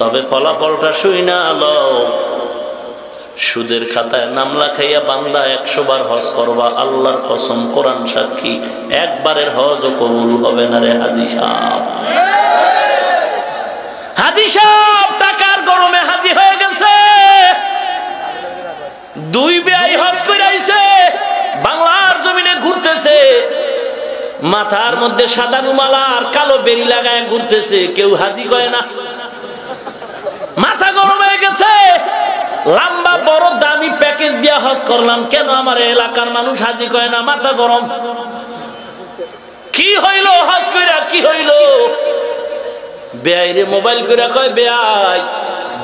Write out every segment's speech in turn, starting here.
তবে ফলাফলটা শুই না লও, সুদের খাতায় নাম লেখাইয়া বান্দা 100 বার হজ করবা, আল্লাহর কসম কোরআন সাক্ষী একবারের হজও কবুল হবে না রে হাজী সাহেব। হাজী সাহেব টাকার গরমে হাজী হয়ে গেছে, 2 বেয়াই হজ করে আইছে, বাংলার জমিনে ঘুরতেছে, মাথার মধ্যে সাদা রুমাল আর কালো বেরি লাগায় ঘুরতেছে, কেউ হাজী কয় না। মাথা গরম হয়ে গেছে, লম্বা বড় দামি প্যাকেজ দিয়া হজ করলাম, কেন আমার এলাকার মানুষ হাজী কয় না? মাথা গরম। কি হইল হজ কইরা, কি হইল? বেয়াইরে মোবাইল কইরা কয়, বেয়াই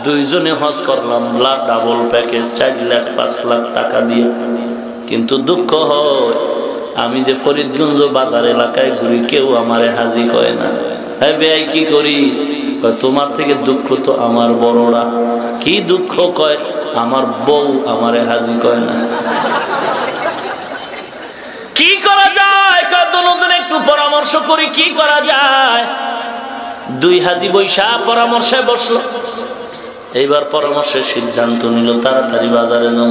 2 জনে হজ করলাম, ডাবল প্যাকেজ 4 লাখ 5 লাখ টাকা দিয়ে, কিন্তু দুঃখ হয় আমি যে ফরিদগঞ্জ বাজার এলাকায় ঘুরি, কেউ আমারে হাজী কয় না। হ্যাঁ বেয়াই কি করি? তোমার থেকে দুঃখ তো আমার বড়রা। কি দুঃখ? কয় আমার বউ আমারে হাজী কয় না। কি করা যায়? দুজনে একটু পরামর্শ করি, কি করা যায়? 2 হাজী বৈশা পরামর্শে বসলো। এইবার পরামর্শের সিদ্ধান্ত নিল তাড়াতাড়ি বাজারে যাও।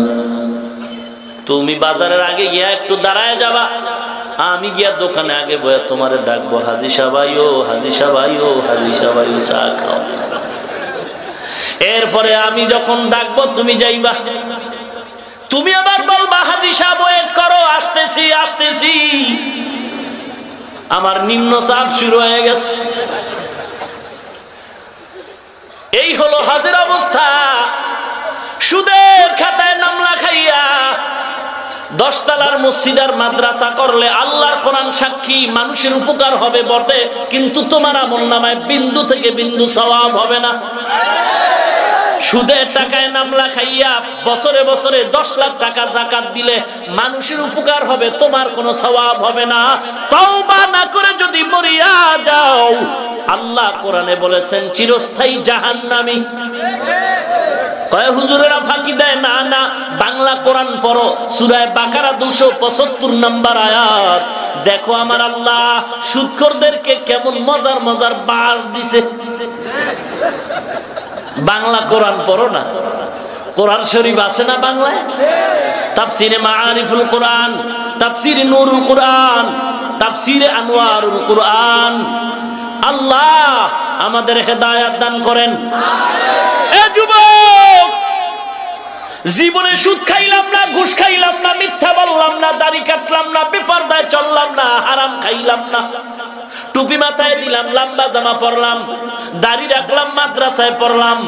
তুমি বাজারের আগে গিয়া একটু দাঁড়ায় যাবা, আমি গিয়া দোকানে আগে বয়া তোমারে ডাকবো, হাজী সাহেব ও হাজী সাহেব ও হাজী সাহেব চা খাও। এরপরে আমি যখন ডাকবো তুমি যাইবা, তুমি আবার বলবা হাজী সাহেব ওয়েট করো, আসতেছি আসতেছি। আমার নিম্ন চাপ শুরু হয়ে গেছে। এই হলো হাজের অবস্থা। সুদের খাতায় নাম লেখাইয়া 10 তলার মসজিদ আর মাদ্রাসা করলে আল্লাহর কোরআন সাক্ষী মানুষের উপকার হবে বটে, কিন্তু তোমার আমলনামায় বিন্দু থেকে বিন্দু সওয়াব হবে না। সুদের টাকায় নাম লেখাইয়া বছরে বছরে 10 লাখ টাকা যাকাত দিলে মানুষের উপকার হবে, তোমার কোনো সওয়াব হবে না। তওবা না করে যদি মরিয়া যাও, আল্লাহ কোরআনে বলেছেন চিরস্থায়ী জাহান্নামী। কয় হুজুরেরা ফাঁকি দেয় না, না বাংলা কোরআন পড়ো, সূরা বাকারা 275 নম্বর আয়াত। দেখো আমার আল্লাহ সুদখোরদেরকে কেমন মজার মজার বার দিছে। বাংলা কোরআন পড়ো না, কোরআন শরীফ আছে না বাংলায়? তাফসিরে মাআরিফুল কোরআন, তাফসিরে নূরুল কোরআন, তাফসিরে আনোয়ারুল কোরআন। আল্লাহ আমাদের হেদায়েত দান করেন। এ যুবক, জীবনে সুদ খাইলাম না, ঘুষ খাইলাম না, মিথ্যা বললাম না, দাড়ি কাটলাম না, বেপরদায় চললাম না, হারাম খাইলাম না, টুপি মাথায় দিলাম, লম্বা জামা পরলাম, দাড়ি রাখলাম, মাদ্রাসায় পড়লাম,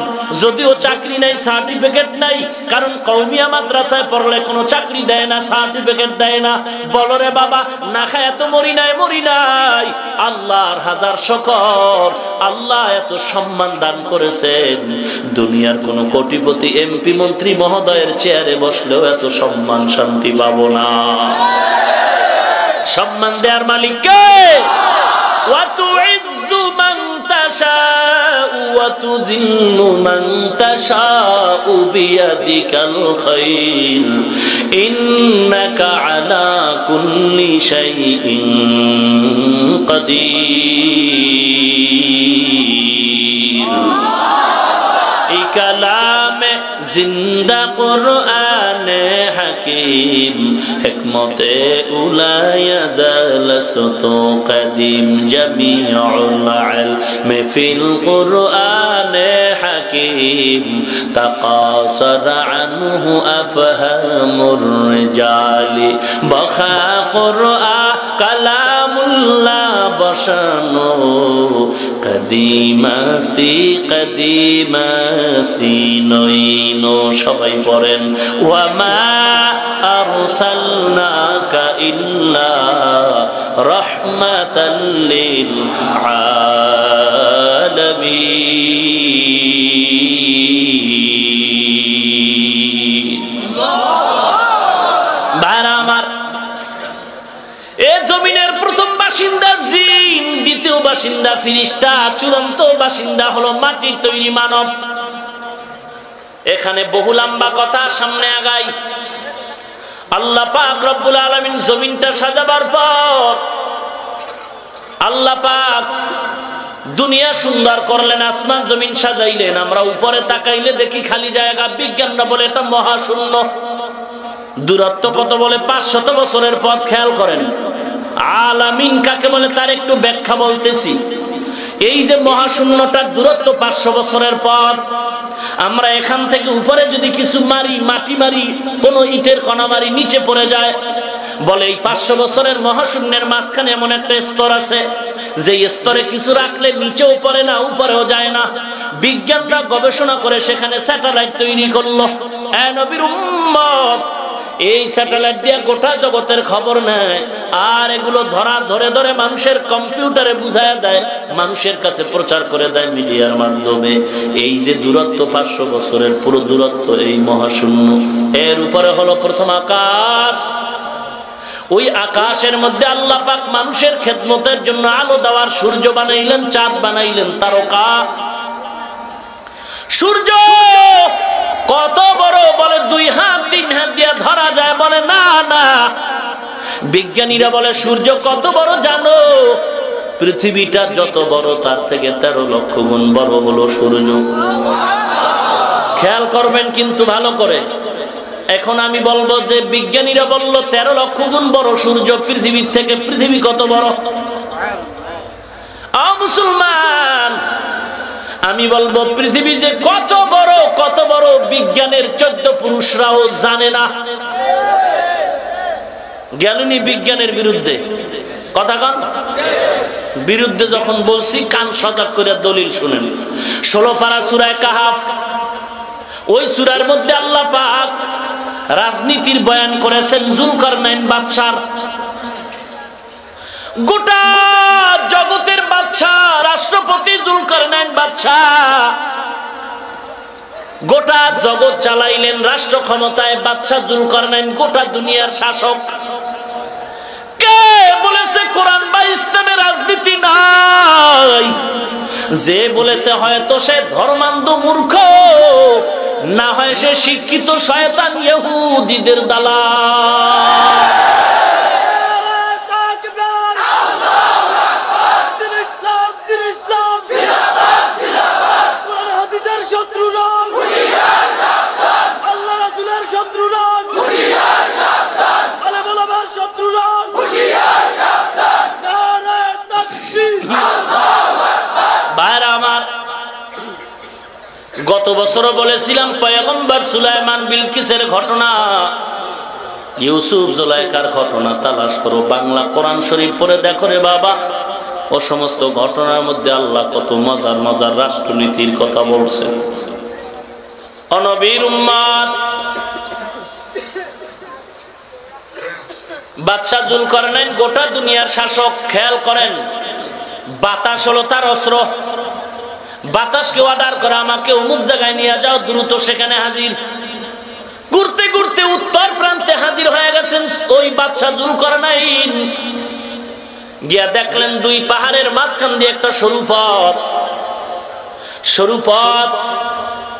যদিও চাকরি নাই, সার্টিফিকেট নাই, কারণ কওমিয়া মাদ্রাসায় পড়লে কোনো চাকরি দেয় না, সার্টিফিকেট দেয় না। বলো রে বাবা, না খায় এত মরি নাই, মরি নাই। আল্লাহর হাজার শুকর, আল্লাহ এত সম্মান দান করেছেন। দুনিয়ার কোন কোটিপতি এমপি মন্ত্রী মহোদয়ের চেয়ারে বসলেও এত সম্মান শান্তি পাবো না। সম্মান দেওয়ার মালিক কে? وَتُعِزُّ مَن تَشَاءُ وَتُذِلُّ مَن تَشَاءُ بِيَدِكَ الْخَيْرُ إِنَّكَ عَلَى كُلِّ شَيْءٍ قَدِيرٌ। এই কালামে জিন্দা কোরআন হাকিম, হিকমতে উলায়া জালসত কদিম, জামিউল ইলমি ফিল কোরআন হাকিম, তাকাসার আনহু আফহামুর রিজালি, বখা কোরআন কালামুল্লাহ বসানো, কদিমাস্তি কদিমাস্তি নইনো। সবাই পড়েন, ওয়ামা আরসালনাকা ইল্লা রাহমাতাল লিল আলামিন। ভাইরা আমার, এ জমিনের প্রথম বাসিন্দা জিন, দ্বিতীয় বাসিন্দা ফেরেশতা, চূড়ান্ত বাসিন্দা হলো মাটির তৈরি মানব। এখানে বহু লম্বা কথা, সামনে আগাই। আল্লাহ পাক রব্বুল আলামিন জমিনটা সাজাবার পর আল্লাহ পাক দুনিয়া সুন্দর করলেন, আসমান জমিন সাজাইলেন, আমরা উপরে তাকাইলে দেখি খালি জায়গা। বিজ্ঞানরা বলে এটা মহাশূন্য। দূরত্ব কত বলে? 500 বছরের পথ। খেয়াল করেন আলামিন কাকে বলে তার একটু ব্যাখ্যা বলতেছি। এই যে মহাশূন্যটার দূরত্ব 500 বছরের পথ, আমরা এখান থেকে উপরে যদি কিছু মারি, মাটি মারি, কোন ইটের কণা মারি, নিচে পড়ে যায়। বলে এই 500 বছরের মহাশূন্যের মাঝখানে এমন একটা স্তর আছে, যে স্তরে কিছু রাখলে নিচেও পড়ে না, উপরেও যায় না। বিজ্ঞানরা গবেষণা করে সেখানে স্যাটেলাইট তৈরি করলো। নবীর উম্মত এই স্যাটেলাইট দিয়ে গোটা জগতের খবর নেয়, আর এগুলো ধরে ধরে মানুষের কম্পিউটারে বুঝায় দেয়, মানুষের কাছে প্রচার করে দেয় মিডিয়ার মাধ্যমে। এই যে দূরত্ব 500 বছরের পুরো দূরত্ব এই মহাশূন্য, এর উপরে হলো প্রথম আকাশ। ওই আকাশের মধ্যে আল্লাহ পাক মানুষের খেদমতের জন্য আলো দেওয়ার সূর্য বানাইলেন, চাঁদ বানাইলেন, তারকা। সূর্য কত বড়? বলে 2 হাত 3 হাত দিয়ে ধরা যায়। বলে না না, বিজ্ঞানীরা বলে সূর্য কত বড় জানো? পৃথিবীটা যত বড় তার থেকে 13 লক্ষ গুণ বড় হলো সূর্য। খেয়াল করবেন কিন্তু ভালো করে। এখন আমি বলবো যে বিজ্ঞানীরা বলল 13 লক্ষ গুণ বড় সূর্য পৃথিবীর থেকে। পৃথিবী কত বড়? মুসলমান, আমি বলবো পৃথিবী যে কত বড়, কত বড় বিজ্ঞানের 14 পুরুষরাও জানে না। জ্ঞানী বিজ্ঞানের বিরুদ্ধে কথা কন। বিরুদ্ধে যখন বলছি কান সজাগ করে দলিল শুনেন। 16 পারা সূরা কাহাফ, ওই সূরার মধ্যে আল্লাহ পাক রাজনীতির বয়ান করেছেন জুলকারনাইন বাদশার। গোটা জগতের বাদশা, রাষ্ট্রপতি জুলকারনাইন বাদশা, গোটা জগৎ চালাইলেন, রাষ্ট্র ক্ষমতায় বাদশা জুলকারনাইন, গোটা দুনিয়ার শাসক। কে বলেছে কোরআন বা ইসলামে রাজনীতি নাই? যে বলেছে হয়তো সে ধর্মান্ধ মূর্খ, না হয় সে শিক্ষিত শয়তান ইহুদিদের দালাল। গত বছরও বলেছিলাম পয়গম্বর সুলাইমান বিলকিসের ঘটনা, ইউসুফ জুলাইখার ঘটনা তালাশ করো, বাংলা কোরআন শরীফ পড়ে দেখো রে বাবা। ও সমস্ত ঘটনার মধ্যে আল্লাহ কত মজার মজার রাষ্ট্রনীতির কথা বলছেন। নবীর উম্মত বাদশা জুলকারনাইন গোটা দুনিয়ার শাসক। খেয়াল করেন, বাতাস হলো তার অস্ত্র। বাতাসকে অর্ডার করে আমাকে অমুক জায়গায় নিয়ে যাও, দ্রুত সেখানে হাজির। ঘুরতে ঘুরতে উত্তর প্রান্তে হাজির হয়ে গেছেন ওই বাদশা জুলকারনাইন। গিয়া দেখলেন 2 পাহাড়ের মাঝখান দিয়ে একটা সরু পথ। সরু পথ,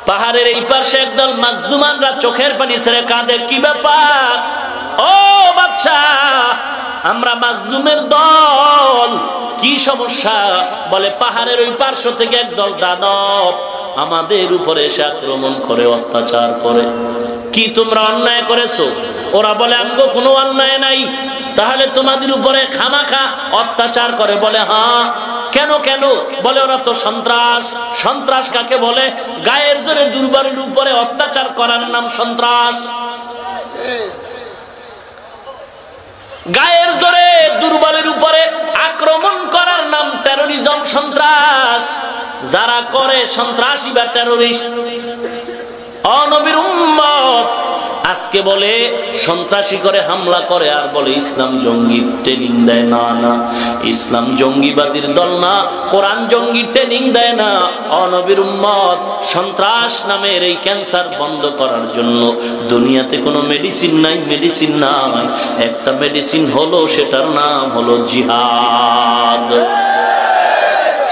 পাহাড়ের এই পাশে একদল মাজদুমানরা চোখের পানি ছেড়ে কাঁদে। কি ব্যাপার ও বাদশা? আমরা মাজদুমের দল। কি সমস্যা? বলে পাহাড়ের ওই পার্শ্ব থেকে একদল দানব আমাদের উপরে এসে আক্রমণ করে, অত্যাচার করে। কি তোমরা অন্যায় করেছো? ওরা বলে আমগো কোনো অন্যায় নাই। তাহলে তোমাদের উপরে খামাখা অত্যাচার করে। বলে হ্যাঁ। কেন কেন? বলে ওরা তো সন্ত্রাস। সন্ত্রাস কাকে বলে? গায়ের জোরে দুর্বলের উপরে অত্যাচার করার নাম সন্ত্রাস। গায়ের জোরে দুর্বলের উপরে আক্রমণ করার নাম টেরোরিজম, সন্ত্রাস। যারা করে সন্ত্রাসী বা টেরোরিস্ট। নবীর উম্মত আজকে বলে সন্ত্রাসী করে, হামলা করে, আর বলে ইসলাম জঙ্গি ট্রেনিং দেয়। না না, ইসলাম জঙ্গিবাদীর দল না, কোরআন জঙ্গি ট্রেনিং দেয় না। নবীর উম্মত সন্ত্রাস নামের এই ক্যান্সার বন্ধ করার জন্য দুনিয়াতে কোনো মেডিসিন নাই। মেডিসিন নাই, একটা মেডিসিন হলো, সেটার নাম হলো জিহাদ।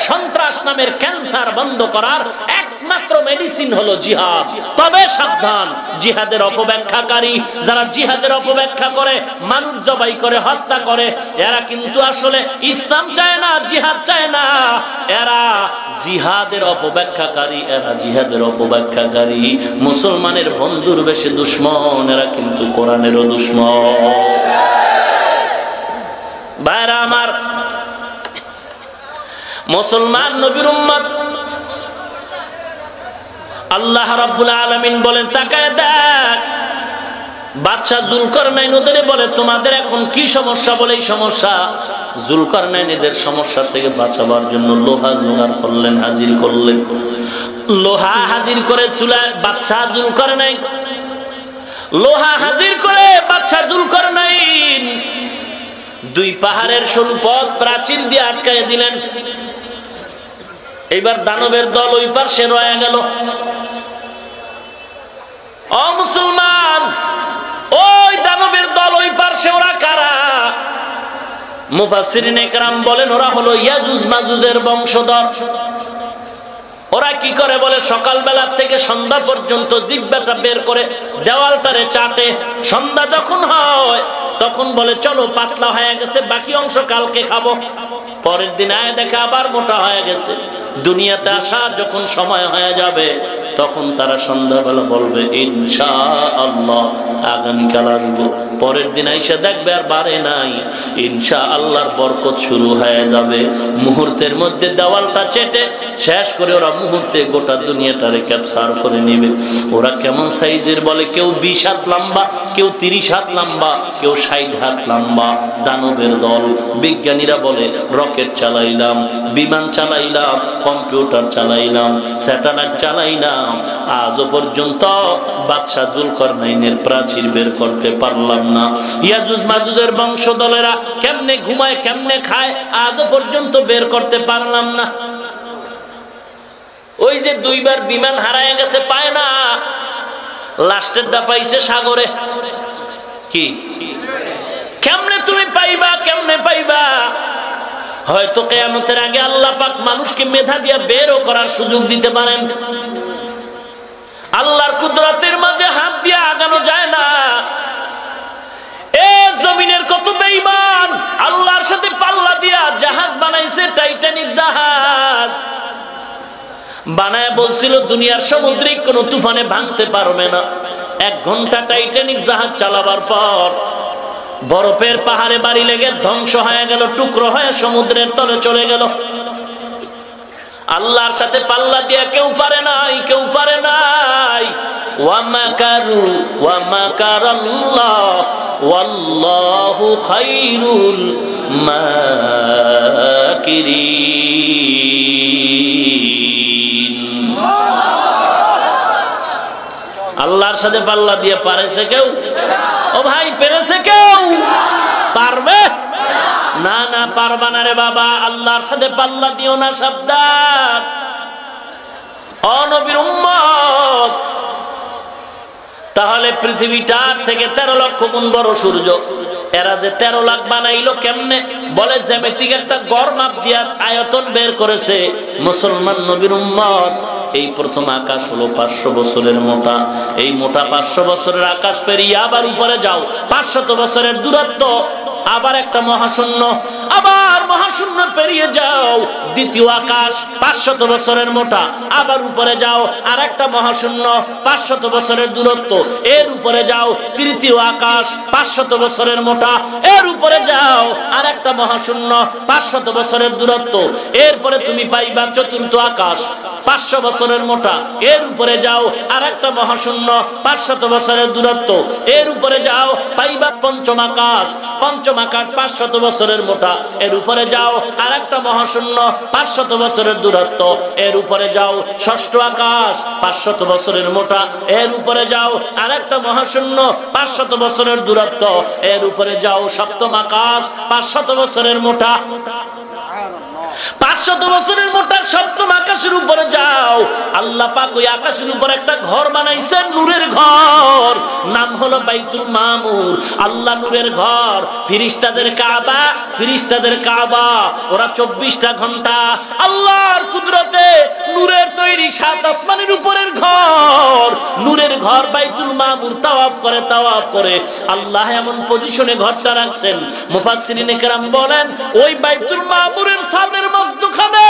সন্ত্রাস নামের ক্যান্সার বন্ধ করার এক একমাত্র মেডিসিন হলো জিহাদ। তবে সাবধান, জিহাদের অপব্যাখ্যাকারী যারা জিহাদের অপব্যাখ্যা করে, মানুষ জবাই করে, হত্যা করে, এরা কিন্তু আসলে ইসলাম চায় না, জিহাদ চায় না। এরা জিহাদের অপব্যাখ্যাকারী, এরা জিহাদের অপব্যাখ্যাকারী। মুসলমানের বন্ধুর বেশি দুশ্মন, এরা কিন্তু কোরআনেরও দুশ্মন। ভাইরা আমার, মুসলমান নবীর উম্মত, আল্লাহ রাব্বুল আলামিন বলেন তাকায় দেখ, বাদশা যুলকারনাইন ওদের বলে তোমাদের এখন কি সমস্যা? বলে এই সমস্যা। যুলকারনাইন এদের সমস্যা থেকে বাঁচাবার জন্য লোহা জোগাড় করলেন, হাজির করলেন। লোহা হাজির করে বাদশা যুলকারনাইন, লোহা হাজির করে বাদশা যুলকারনাইন দুই পাহাড়ের সরু পথ প্রাচীর দিয়ে আটকায় দিলেন। এইবার দানবের দল ওই পাশে রয়ে গেল। ও মুসলমান, ওই দানবের দল ওই পাশে, ওরা কারা? মুফাসসিরিনে কেরাম বলেন ওরা হলো ইয়াজুজ মাজুজের বংশধর। ওরা কি করে? বলে সকালবেলা থেকে সন্ধ্যা পর্যন্ত জিহ্বাটা বের করে দেওয়ালটারে চাটে। সন্ধ্যা যখন হয় তখন বলে চলো পাতলা হয়ে গেছে, বাকি অংশ কালকে খাবো। পরের দিন আয় দেখে আবার মোটা হয়ে গেছে। দুনিয়াতে আসা যখন সময় হয়ে যাবে তখন তারা সন্ধ্যাবেলা বলবে ইনশাআল্লাহ আগামীকাল আসবো। পরের দিন আইসা দেখবে আর বাড়ে নাই, ইনশাআল্লাহর বরকত শুরু হয়ে যাবে। মুহূর্তের মধ্যে দেওয়ালটা চেটে শেষ করে ওরা মুহূর্তে গোটা দুনিয়াটারে ক্যাপচার করে নেবে। ওরা কেমন সাইজের? বলে কেউ 20 হাত লম্বা, কেউ 30 হাত লম্বা, কেউ 60 হাত লম্বা। দানবের দল। বিজ্ঞানীরা বলে রকেট চালাইলাম, বিমান চালাইলাম, কম্পিউটার চালাইলাম, স্যাটেলাইট চালাইলাম, আজও পর্যন্ত বাদশা যুলকারনাইনের প্রাচীর বের করতে পারলাম না। ইয়াজুজ মাজুজের বংশধরেরা কেমনে ঘুমায়, কেমনে খায়, আজও পর্যন্ত বের করতে পারলাম না। ওই যে দুইবার বিমান হারায় গেছে, পায় না, লাস্টেরটা পাইছে সাগরে। কি কেমনে তুমি পাইবা? কেমনে পাইবা? হয়তো কিয়ামতের আগে আল্লাহ পাক মানুষকে মেধা দিয়ে বেরও করার সুযোগ দিতে পারেন। আল্লাহর কুদরতের মাঝে হাত দিয়ে আগানো যায় না। এ জমিনের কত বেঈমান আল্লাহর সাথে পাল্লা দিয়া জাহাজ বানাইছে, টাইটানিক জাহাজ বানায় বলছিল দুনিয়ার সামুদ্রিক কোন তুফানে ভাঙতে পারবে না। 1 ঘন্টা টাইটানিক জাহাজ চালাবার পর বরফের পাহাড়ে বাড়ি লেগে ধ্বংস হয়ে গেল, টুকরো হয়ে সমুদ্রের তলে চলে গেল। আল্লাহর সাথে পাল্লা দিয়ে কেউ পারে নাই, কেউ পারে নাই। ওয়া মাকারু ওয়া মাকারাল্লাহ ওয়াল্লাহু খায়রুল মাকিরিন। আল্লাহর সাথে পাল্লা দিয়ে পারেছে কেউ? ও ভাই, পেরেছে কেউ? পারবে না? না, পারবা না রে বাবা। আল্লাহর সাথে পাল্লা দিও না, সাবধান। ও নবীর উম্মত, তাহলে পৃথিবীটার থেকে 13 লক্ষ গুণ বড় সূর্য। এরা যে 13 লাখ বানাইলো কেমনে? বলে জ্যামিতিক একটা গড় মাপ দিয়া আয়তন বের করেছে। মুসলমান নবীর উম্মত, এই প্রথম আকাশ হলো 500 বছরের মোটা। এই মোটা 500 বছরের আকাশ পেরিয়ে আবার উপরে যাও, 500 বছরের দূরত্ব, আবার একটা মহাশূন্য, আবার মহাশূন্য পেরিয়ে যাও, দ্বিতীয় আকাশ 500 বছরের মোটা, আবার উপরে যাও, আর একটা মহাশূন্য 500 বছরের দূরত্ব, এর উপরে যাও, তৃতীয় আকাশ 500 বছরের মোটা, এর উপরে যাও, আর একটা মহাশূন্য 500 বছরের দূরত্ব, এরপরে তুমি পাইবা চতুর্থ আকাশ 500 বছরের মোটা, এর উপরে যাও, আর একটা মহাশূন্য 500 বছরের দূরত্ব, এর উপরে যাও, পাইবা পঞ্চম আকাশ 500 বছরের মোটা, এর উপরে যাও, আর একটা মহাশূন্য 500 বছরের দূরত্ব, এর উপরে যাও, ষষ্ঠ আকাশ 500 বছরের মোটা, এর উপরে যাও, আর একটা মহাশূন্য 500 বছরের দূরত্ব, এর উপরে যাও, সপ্তম আকাশ 500 বছরের মোটা। 500 বছরের মোটা সপ্তম আকাশের উপরে যাও, আল্লাহ পাক ওই আকাশের উপর একটা ঘর বানাইছেন, নূরের ঘর, নাম হলো বাইতুল মামুর। আল্লাহ নূরের ঘর, ফেরেশতাদের কাবা, ফেরেশতাদের কাবা, ওরা 24টা ঘন্টা আল্লাহর কুদরতে নূরের তৈরি 7 আসমানের উপরের ঘর, নূরের ঘর বাইতুল মামুর তাওয়াফ করে, তাওয়াফ করে আল্লাহ এমন পজিশনে ঘরটা রাখছেন, মুফাসসিরিনে কেরাম বলেন ওই বাইতুল মামুরের ছাদের মধ্যখানে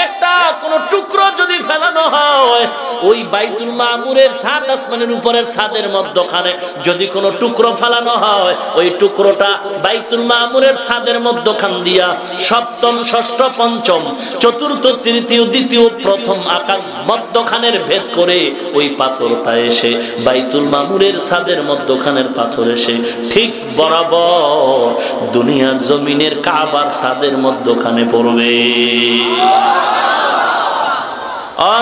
একটা কোন টুকরো যদি ফেলানো হয়, ওই বাইতুল মামুরের 7 আসমানের উপরের ছাদের মধ্যখানে যদি কোন টুকরো ফেলানো হয়, ওই টুকরোটা বাইতুল মামুরের ছাদের মধ্যখান দিয়া সপ্তম, ষষ্ঠ, পঞ্চম, চতুর্থ, তৃতীয়, দ্বিতীয়, প্রথম আকাশ মধ্যখানের ভেদ করে ওই পাথরটা এসে বাইতুল মামুরের ছাদের মধ্যখানের পাথর এসে ঠিক বরাবর দুনিয়ার জমিনের কাবার ছাদের মধ্যখানে পড়বে।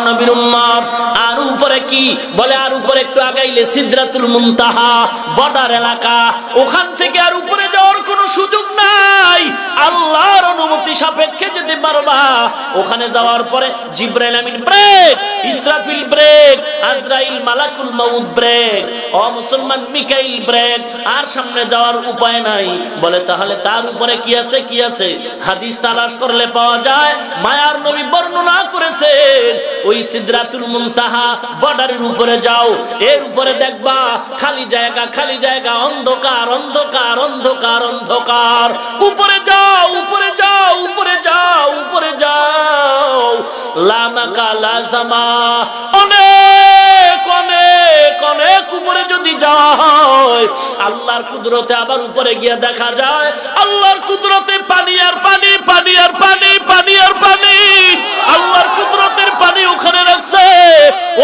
নবীর উম্মত আর উপরে কি বলে, আর উপরে একটু আগাইলে সিদরাতুল মুনতাহা বর্ডার এলাকা, ওখান থেকে আর উপরে যাওয়ার কোনো সুযোগ নাই, আল্লাহর অনুমতি সাপেক্ষে যেতে পারবা। ওখানে যাওয়ার পরে জিবরাইল আমিন ব্রেক, ইসরাফিল ব্রেক, আজরাইল মালাকুল মাউত ব্রেক, ও মুসলমান মিকাইল ব্রেক, আর সামনে যাওয়ার উপায় নাই। বলে তাহলে তার উপরে কি আছে, কি আছে? হাদিস তালাশ করলে পাওয়া যায়, মায়ার নবী বর্ণনা করেছেন ওই সিদরাতুল মুনতাহা বর্ডারের উপরে যাও, এর উপরে দেখবা খালি জায়গা, খালি জায়গা, অন্ধকার, অন্ধকার, অন্ধকার, অন্ধকার। উপরে যাও, উপরে যাও, উপরে যাও, উপরে যাও, লামাকা লাজামা, অনেক অনেক অনেক উপরে যদি যাওয়া হয়, আল্লাহর কুদরতে আবার উপরে গিয়ে দেখা যায় আল্লাহর কুদরতে পানি আর পানি, পানি আর পানি, পানি আর পানি, আল্লাহর কুদরতের পানি ওখানে রাখছে।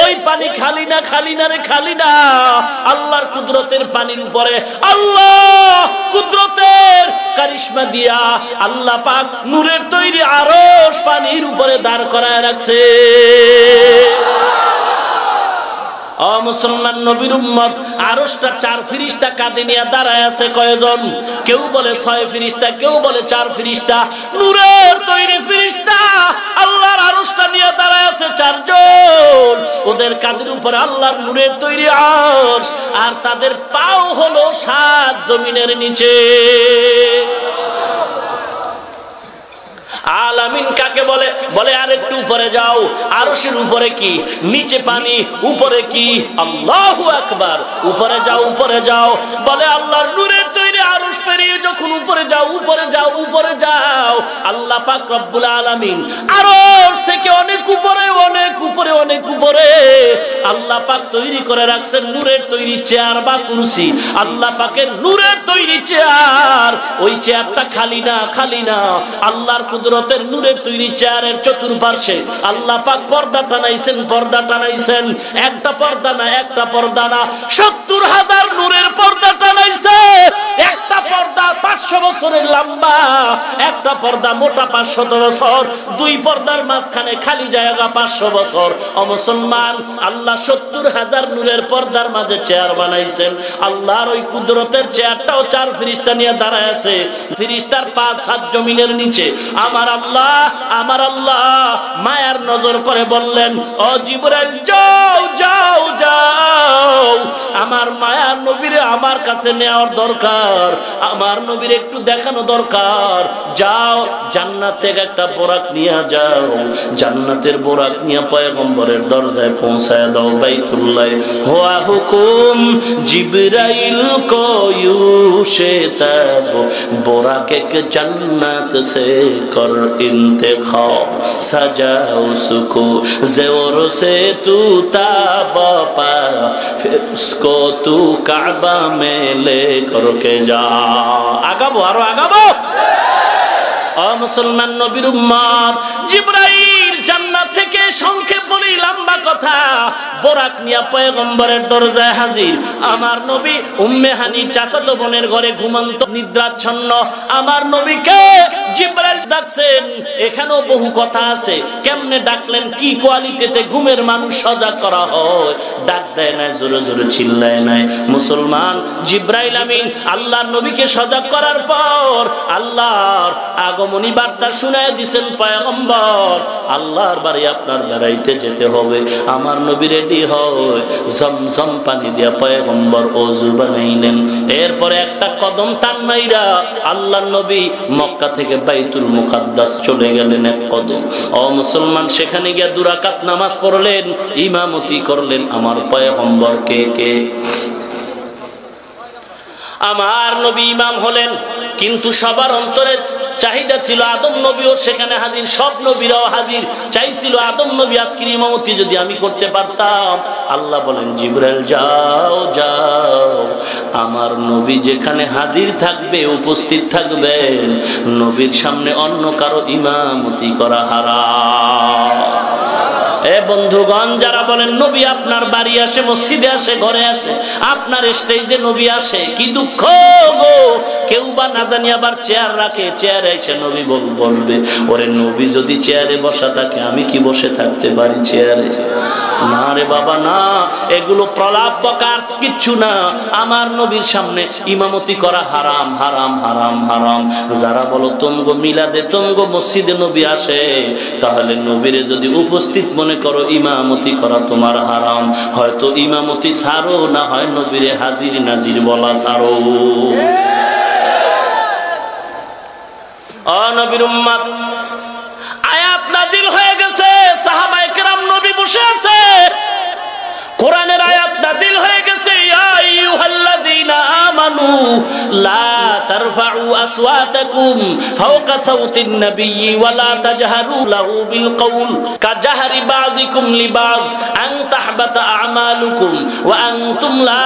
ওই পানি খালি না, খালি না রে, খালি না। আল্লাহর কুদরতের পানির উপরে আল্লাহ কুদরতের কারিশমা দিয়া আল্লাহ পাক নূরের তৈরি আরশ পানির উপরে দাঁড় করায় রাখছে। ও মুসলমান নবীর উম্মত, আরশটা 4 ফেরেশতা কাঁধে নিয়ে দাঁড়ায় আছে। কয়জন? কেউ বলে 6 ফেরেশতা, কেউ বলে 4 ফেরেশতা। নূরের তৈরি ফেরেশতা আল্লাহর আরশটা নিয়ে দাঁড়ায় আছে 4 জন। ওদের কাঁধের উপরে আল্লাহর নূরের তৈরি আরশ, আর তাদের পাও হলো 7 জমিনের নিচে। আলামিন কাকে বলে? বলে আর একটু উপরে যাও, আরশের উপরে কি? নিচে পানি, উপরে কি? আল্লাহু আকবার। উপরে যাও, উপরে যাও, বলে আল্লাহর নূরের তৈরি আরশ পেরিয়ে যখন উপরে যাও, উপরে যাও, উপরে যাও, আল্লাহ পাক রব্বুল আলামিন আরশ থেকে অনেক উপরে, অনেক উপরে, অনেক উপরে আল্লাহ পাক তৈরি করে রাখছেন নূরের তৈরি চেয়ার বা কুরসি। আল্লাহ পাকের নূরের তৈরি চেয়ার, ওই চেয়ারটা খালি না, খালি না। আল্লাহর কুদরতের নূরের তৈরি চেয়ারের চতুর্পার্শ্বে আল্লাহ পাক পর্দা টানাইছেন, পর্দা টানাইছেন। একটা পর্দা না, একটা পর্দা না, 70,000 নূরের পর্দা টানাইছে। একটা পর্দা 500 বছরের লম্বা, একটা পর্দা মোটা 500 বছর, 2 পর্দার মাঝখানে খালি জায়গা 500 বছর। ও মুসলমান, আল্লাহ 70,000 নূরের পর্দার মাঝে চেয়ার বানাইছেন। আল্লাহর ওই কুদরতের চেয়ারটাও 4 ফেরেশতা নিয়ে দাঁড়ায় আছে। ফেরেশতার পা 7 জমিনের নিচে। আমার আল্লাহ, আমার আল্লাহ মায়ার নজর করে বললেন, ও জিবরাইল যাও, যাও, যাও, আমার মায়ার নবীরে আমার কাছে নেওয়ার দরকার, আমার নবীর একটু দেখানো দরকার। যাও, জান্নাত থেকে একটা বোরাক নিয়ে যাও, জান্নাতের বোরাক নিয়ে পয়গম্বরের দরজায় পৌঁছায় দাও। বাইতুল্লাহ হুয়া হুকুম জিবরাইল কো यूशे तब बोराके के जन्नत से कर इंतखाब सजा उसको ज़ोर से तू ताब पा फिर उसको तू काबा में ले करके जा। आगाबो आरो आगाबो। मुसलमान नबीर उम्मत जिब्राइल জান্নাত থেকে সংক্ষেপ বলি লম্বা কথা, বোরাক নিয়া পয়গম্বরের দরজায় হাজির। আমার নবী উম্মে হানির চাচাতো বোনের ঘরে ঘুমন্ত নিদ্রাচ্ছন্ন। আমার নবীকে জিবরাইল ডাকছেন। এখানেও বহু কথা আছে, কেমনে ডাকলেন, কি কোয়ালিটিতে ঘুমের মানুষ সজাগ করা হয়। ডাক দেয় নাই, জোরে জোরে চিল্লায় নাই। মুসলমান, জিবরাইল আমিন আল্লাহর নবীকে সজাগ করার পর আল্লাহর আগমনী বার্তা শুনায় দিছেন, পয়গম্বর আল্লাহর বাড়ি আপনার বেড়াইতে যেতে হবে। আমার নবী রেডি হয়, জমজম পানি দিয়া পয়গম্বর ওযু বানাইলেন। এরপরে একটা কদম টান মাইরা আল্লাহর নবী মক্কা থেকে বাইতুল মুকাদ্দাস চলে গেলেন এক কদম। ও মুসলমান, সেখানে গিয়া 2 রাকাত নামাজ পড়লেন, ইমামতি করলেন আমার পয়গম্বর। কে আমার নবী ইমাম হলেন, কিন্তু সবার অন্তরে চাহিদা ছিল আদম নবীও সেখানে হাজির, সব নবীরাও হাজির। চাইছিল আদম নবী আজকের ইমামতি যদি আমি করতে পারতাম। আল্লাহ বলেন, জিবরাইল যাও যাও, আমার নবী যেখানে হাজির থাকবে, উপস্থিত থাকবেন, নবীর সামনে অন্য কারো ইমামতি করা হারাম। এ বন্ধুগণ, যারা বলেন নবী আপনার বাড়ি আসে, মসজিদে আসে, ঘরে আসে, আপনার স্টেজে নবী আসে, কি দুঃখ গো। কেউ বা না জানি আবার চেয়ার রাখে, চেয়ারে এসে নবী বসবে। ওরে নবী যদি চেয়ারে বসা থাকে, আমি কি বসে থাকতে পারি চেয়ারে? না রে বাবা না, এগুলো প্রলাপ বকার কিচ্ছু না। আমার নবীর সামনে ইমামতি করা হারাম, হারাম, হারাম, হারাম। যারা বলো তঙ্গ মিলাদে, তঙ্গ মসজিদে নবী আসে, তাহলে নবীরে যদি উপস্থিত মনে করো, ইমামতি করা তোমার হারাম। হয়তো ইমামতি ছাড়ো, না হয় নবীরে হাজির নাজির বলা ছাড়ো। ও নবীর উম্মত, আয়াত নাজিল হয়ে গেছে, সাহাবায়ে কেরাম নবী বসে আছে, কোরআনের আয়াত নাজিল হয়ে গেছে, ইয়া আইয়ুহাল্লাযীনা আমানু লা তারফাউ আসওয়াতাকুম ফাওকা সাওতিন নাবিয়্যি ওয়া লা তাজহারু লাহু বিল কওল কাজাহরি বাযিকুম লিবায আন তাহবাতা আমালুকুম ওয়া আনতুম লা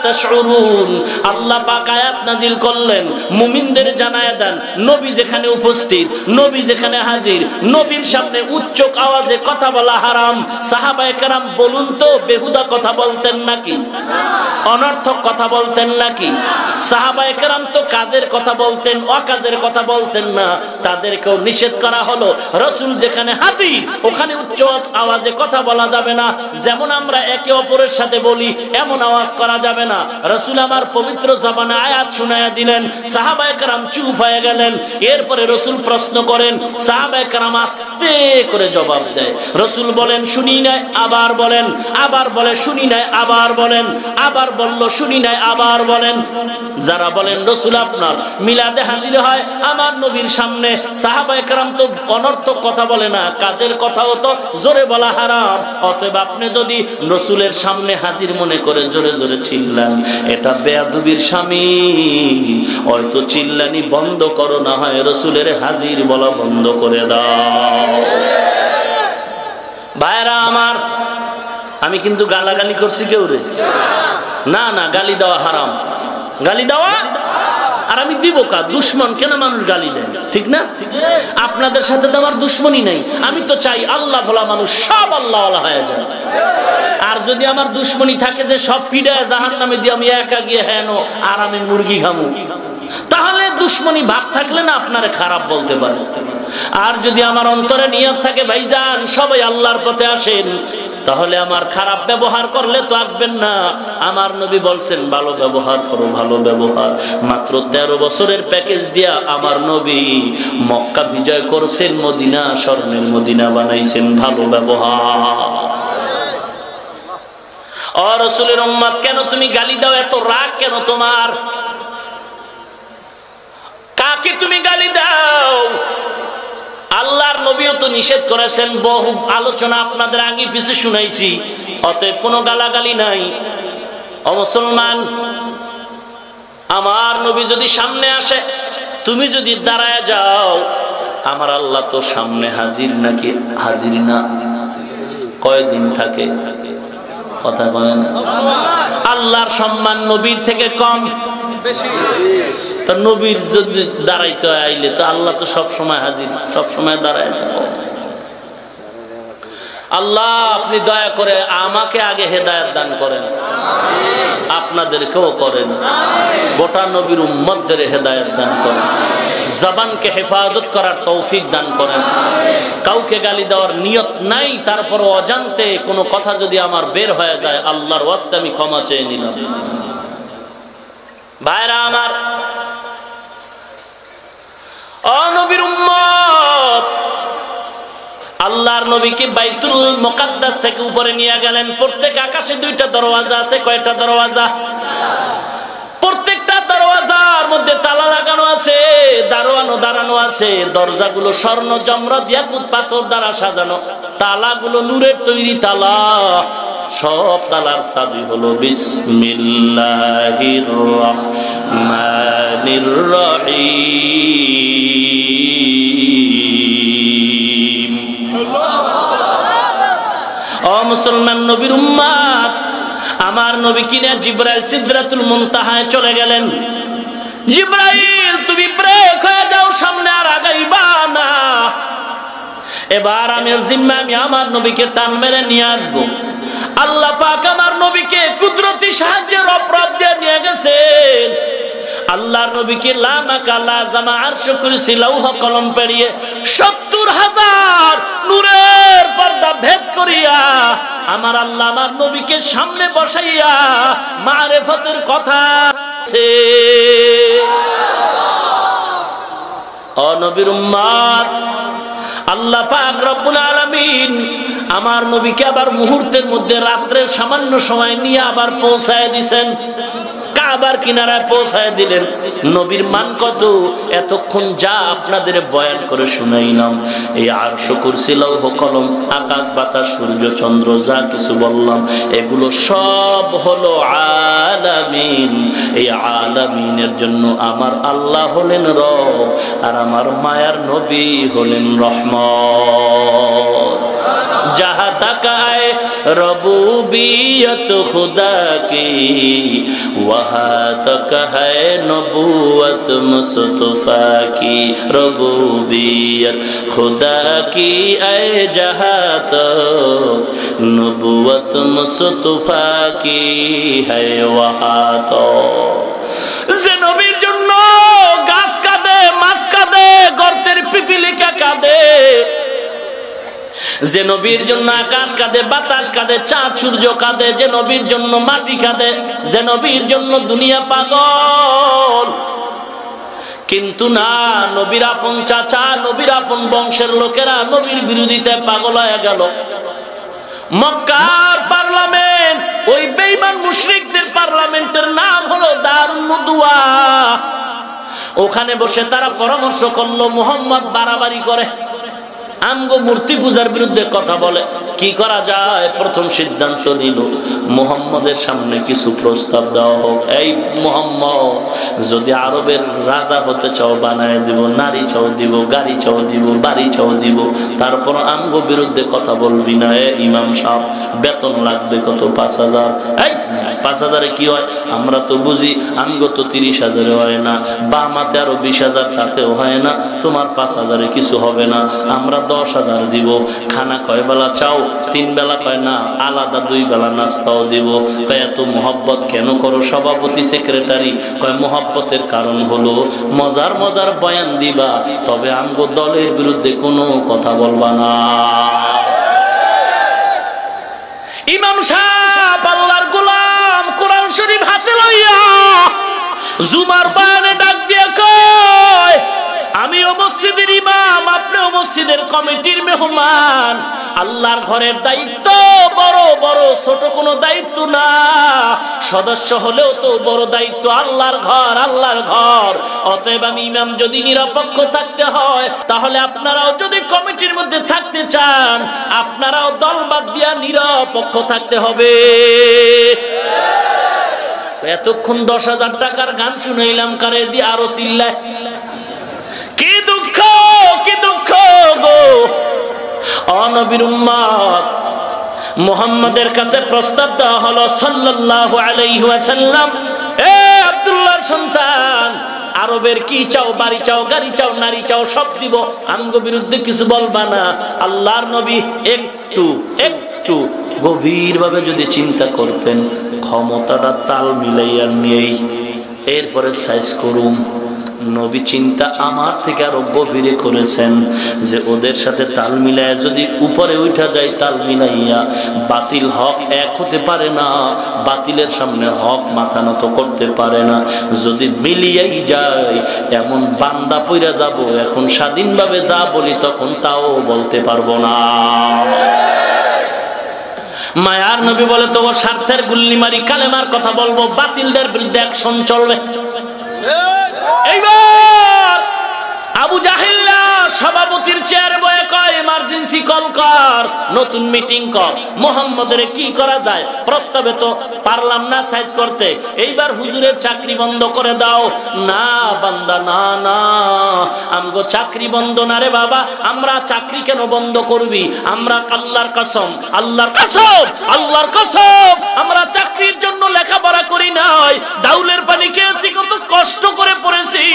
তাশউরুন। আল্লাহ পাক আয়াত নাজিল করলেন, মুমিনদের জানায় দেন, নবী যেখানে উপস্থিত, নবী যেখানে হাজির, নবীর সামনে উচ্চ আওয়াজে কথা বলা হারাম। সাহাবায়ে কেরাম বলুন তো, বেহুদা কথা বলতেন নাকি? অনর্থক কথা বলতেন নাকি? সাহাবায়ে কেরাম তো কাজের কথা বলতেন, অকাজের কথা বলতেন না। তাদেরকেও নিষেধ করা হলো, রাসূল যেখানে হাজির ওখানে উচ্চ আওয়াজে কথা বলা যাবে না। যেমন আমরা একে অপরের সাথে বলি, এমন আওয়াজ করা যাবে না। রাসূল আমার পবিত্র জবানে আয়াত শুনায়া দিলেন, সাহাবায়ে কেরাম চুপ হয়ে গেলেন। এরপরে রাসূল প্রশ্ন করেন, সাহাবায়ে কেরাম আস্তে করে জবাব দেয়। রাসূল বলেন, শুনি নাই, আবার বলেন, আবার বলে শুনি নাই, আবার বলেন, আবার বলল শুনি নাই, আবার বলেন। যারা বলেন রাসূল আপনার মিলাদে হাজির হয় আমার নবীর সামনে, সাহাবায়ে কেরাম তো অনর্থক কথা বলে না, কাজের কথাও তো জোরে বলা হারাম। অতএব আপনি যদি রাসূলের সামনে হাজির মনে করে জোরে জোরে চিল্লান, এটা বেয়াদবির শামিল। হয়তো চিল্লানি বন্ধ করো, না হয় রাসূলের হাজির বলা বন্ধ করে দাও। ভাইরা আমার, আমি কিন্তু গালাগালি করছি কেউ রে? না না, গালি দেওয়া হারাম, গালি দেওয়া। আর আমি দিব কা? দুশ্মন কেন মানুষ গালি দেয়, ঠিক না? আপনাদের সাথে তো আমার দুশ্মনী নাই। আমি তো চাই আল্লাহ ভোলা মানুষ সব আল্লাহওয়ালা হয়ে যায়। আর যদি আমার দুশ্মনী থাকে যে সব পিড়ায় জাহান্নামে দিয়ে আমি একা গিয়ে হেন আর আমি মুরগি খামু, তাহলে দুশ্মনী ভাগ থাকলে না আপনারে খারাপ বলতে পারে। আর যদি আমার অন্তরে নিয়ত থাকে, ভাইজান সবাই আল্লাহর পথে আসেন, তাহলে আমার খারাপ ব্যবহার করলে তো আসবেন না। আমার নবী বলছেন, ভালো ব্যবহার করো, ভালো ব্যবহার। মাত্র 13 বছরের প্যাকেজ দিয়া আমার নবী মক্কা বিজয় করছেন, মদিনা স্বর্ণের মদিনা বানাইছেন, ভালো ব্যবহার। ও রাসূলের উম্মত, কেন তুমি গালি দাও? এত রাগ কেন তোমার? কাকে তুমি গালি দাও? আল্লাহর নবীও তো নিষেধ করেছেন, বহু আলোচনা আপনাদের আগে পিছে শুনাইছি। অতএব কোনো গালাগালি নাই। ও মুসলমান, আমার নবী যদি সামনে আসে, তুমি যদি দাঁড়ায় যাও, আমার আল্লাহ তো সামনে হাজির নাকি হাজির না? কয়দিন থাকে? কথা বলেন। আল্লাহর সম্মান নবীর থেকে কম বেশি? তো নবীর যদি দাঁড়াইতে আইলে তো আল্লাহ তো সব সময় হাজির, সব সময় দাঁড়ায়। আল্লাহ আপনি দয়া করে আমাকে আগে হেদায়েত দান করেন, আপনাদেরকেও করেন, গোটা নবীর উম্মতদের হেদায়েত দান করেন, জবানকে হেফাজত করার তৌফিক দান করেন। কাউকে গালি দেওয়ার নিয়ত নাই, তারপর অজান্তে কোনো কথা যদি আমার বের হয়ে যায় আল্লাহর ওয়াস্তে আমি ক্ষমা চেয়ে নিলাম। ভাইরা আমার, ও নবীর উম্মত, আল্লাহর নবীকে বাইতুল মুকাদ্দাস থেকে উপরে নিয়ে গেলেন। প্রত্যেক আকাশে দুইটা দরওয়াজা আছে। কয়টা দরওয়াজা? প্রত্যেকটা দরওয়াজার মধ্যে তালা লাগানো আছে, দারোয়ানও দাঁড়ানো আছে। দরজাগুলো স্বর্ণ, জমরদ, ইয়াকুত পাথর দ্বারা সাজানো। তালাগুলো নূরের তৈরি তালা। সব তালার চাবি হলো বিসমিল্লাহির রহমানির রহিম। ও মুসলমান নবীর উম্মত, আমার নবী কিনা জিবরাইল সিদরাতুল মুনতাহায় চলে গেলেন। জিবরাইল তুমি ব্রেক হয়ে যাও, সামনে আর আগাইবা না। এবার আমির জিম্মা, আমি আমার নবীকে টান মেরে নিয়ে আসবো। আল্লাহ পাক আমার নবীকে কুদরতি সাহায্যের অপরাধ দিয়ে নিয়ে গেছেন। আল্লাহর নবীকে লামাকালা জামা আরশ কুরসি লৌহ কলম পেরিয়ে ৭০,০০০ নূরের পর্দা ভেদ করিয়া আমার আল্লাহ আমার নবীকে সামনে বসাইয়া মারেফতের কথা আছে। ও নবীর উম্মত, আল্লাহ পাক রব্বুল আলামিন আমার নবীকে আবার মুহূর্তের মধ্যে রাত্রের সামান্য সময় নিয়ে আবার পৌঁছায় দিছেন, কাবার কিনারায় পৌঁছায় দিলেন। নবীর মান কত এতক্ষণ যা আপনাদের বয়ান করে শুনাইলাম, এই আরশ কুরসি লৌহ কলম আকাশ বাতাস সূর্য চন্দ্র যা কিছু বললাম এগুলো সব হলো আলামিন। এই আলামিনের জন্য আমার আল্লাহ হলেন রব, আর আমার মায়ার নবী হলেন রহমত। जहाँ तक आए रबूबियत खुदा की, वहाँ तक है नबूवत मुस्तफा की। रबूबियत खुदा की आए जहाँ तक नबूवत मुस्तफा की है, वहाँ तो যে নবীর জন্য গাছ কাঁদে, মাছ কাঁদে, গর্তের পিপিলিকা কাঁদে, যে নবীর জন্য আকাশ কাঁদে, বাতাস কাঁদে, চাঁদ সূর্য কাঁদে, যে নবীর জন্য মাটি কাঁদে, যে নবীর জন্য দুনিয়া পাগল। কিন্তু না, নবীর আপন চাচা, নবীর আপন বংশের লোকেরা নবীর বিরোধিতায় পাগল হয়ে গেল। মক্কার পার্লামেন্ট, ওই বেঈমান মুশরিকদের পার্লামেন্টের নাম হলো দারুন নদওয়া। ওখানে বসে তারা পরামর্শ করলো, মুহাম্মদ বাড়াবাড়ি করে, আমগো মূর্তি পূজার বিরুদ্ধে কথা বলে, কি করা যায়? প্রথম সিদ্ধান্ত নিল মুহাম্মদের সামনে কিছু প্রস্তাব দেওয়া হোক। এই মুহাম্মদ, যদি আরবের রাজা হতে চাও বানায় দিব, নারী চাও দিব, গাড়ি চাও দিব, বাড়ি চাও দিব, তারপর আমগো বিরুদ্ধে কথা বলবি না। ইমাম সাহেব, বেতন লাগবে কত? ৫,০০০। এই ৫,০০০-এ কি হয়? আমরা তো বুঝি আমগো তো ৩০,০০০-এ হয় না, বা মাতে আরো ২০,০০০, তাতেও হয় না। তোমার ৫,০০০-এ কিছু হবে না, আমরা ১০,০০০ দিব। খানা কয় বেলা চাও? ৩ বেলা। কয় না, আলাদা ২ বেলা নাস্তাও দিব। কয় এত মোহব্বত কেন করো সভাপতি সেক্রেটারি? কয় মোহব্বতের কারণ হলো মজার মজার বয়ান দিবা, তবে আমগো দলের বিরুদ্ধে কোনো কথা বলবা না। ইমাম সাহেব আল্লাহর গোলাম কোরআন শরীফ হাতে লইয়া জুমার বয়ানে ডাক দিয়ে কয়, আমিও মসজিদের ইমাম, আপনিও মসজিদের কমিটির মেহমান। আল্লাহর ঘরের দায়িত্ব বড় বড়, ছোট কোনো দায়িত্ব না। সদস্য হলেও তো বড় দায়িত্ব। আল্লাহর ঘর, আল্লাহর ঘর। অতএব আমি ইমাম যদি নিরপেক্ষ থাকতে হয়, তাহলে আপনারাও যদি কমিটির মধ্যে থাকতে চান, আপনারাও দল বাদ দিয়া নিরপেক্ষ থাকতে হবে। এতক্ষণ ১০,০০০ টাকার গান শুনাইলাম, কারে দিয়ে আরো চিল্লায়। কি দুঃখ, কি দুঃখ গো। ও নবীর উম্মত, মুহাম্মাদের কাছে প্রস্তাব দেওয়া হলো সাল্লাল্লাহু আলাইহি ওয়াসাল্লাম, এ আব্দুল্লাহর সন্তান, আরবের কি চাও? বাড়ি চাও, গাড়ি চাও, নারী চাও, সব দিব, আমগো বিরুদ্ধে কিছু বলবা না। আল্লাহর নবী একটু গভীরভাবে যদি চিন্তা করতেন, ক্ষমতাটা তাল মিলাইয়া নিয়েই এরপরে সাইজ করুন। নবী চিন্তা আমার থেকে আরো গভীরে করেছেন যে ওদের সাথে তাল মিলাইয়া যদি উপরে উঠা যায়, তাল মিলাইয়া বাতিল হক এক হতে পারে না, বাতিলের সামনে হক মাথা নত করতে পারে না। যদি মিলিয়েই যায় এমন বান্দা পইরা যাব, এখন স্বাধীনভাবে যা বলি তখন তাও বলতে পারবো না। মায়ার নবী বলে তো স্বার্থের গুল্লি মারি কালেমার কথা বলবো, বাতিলদের বিরুদ্ধে অ্যাকশন চলবে। এইবার আবু জাহিল্লা সভাপতির চেয়ারে বয়ে কয় এমার্জেন্সি কল কর, নতুন মিটিং কর, মুহাম্মদের কি করা যায়, প্রস্তাবে তো পারলাম না সাইজ করতে, এইবার হুজুরের চাকরি বন্ধ করে দাও। না বান্দা, না না, আমগো চাকরি বন্ধ না রে বাবা, আমরা চাকরি কেন বন্ধ করবি? আমরা আল্লাহর কসম, আল্লাহর কসম, আল্লাহর কসম, আমরা চাকরির জন্য লেখাপড়া করি নাই, ডাউলের পানি খেয়েছি, কত কষ্ট করে পড়েছি।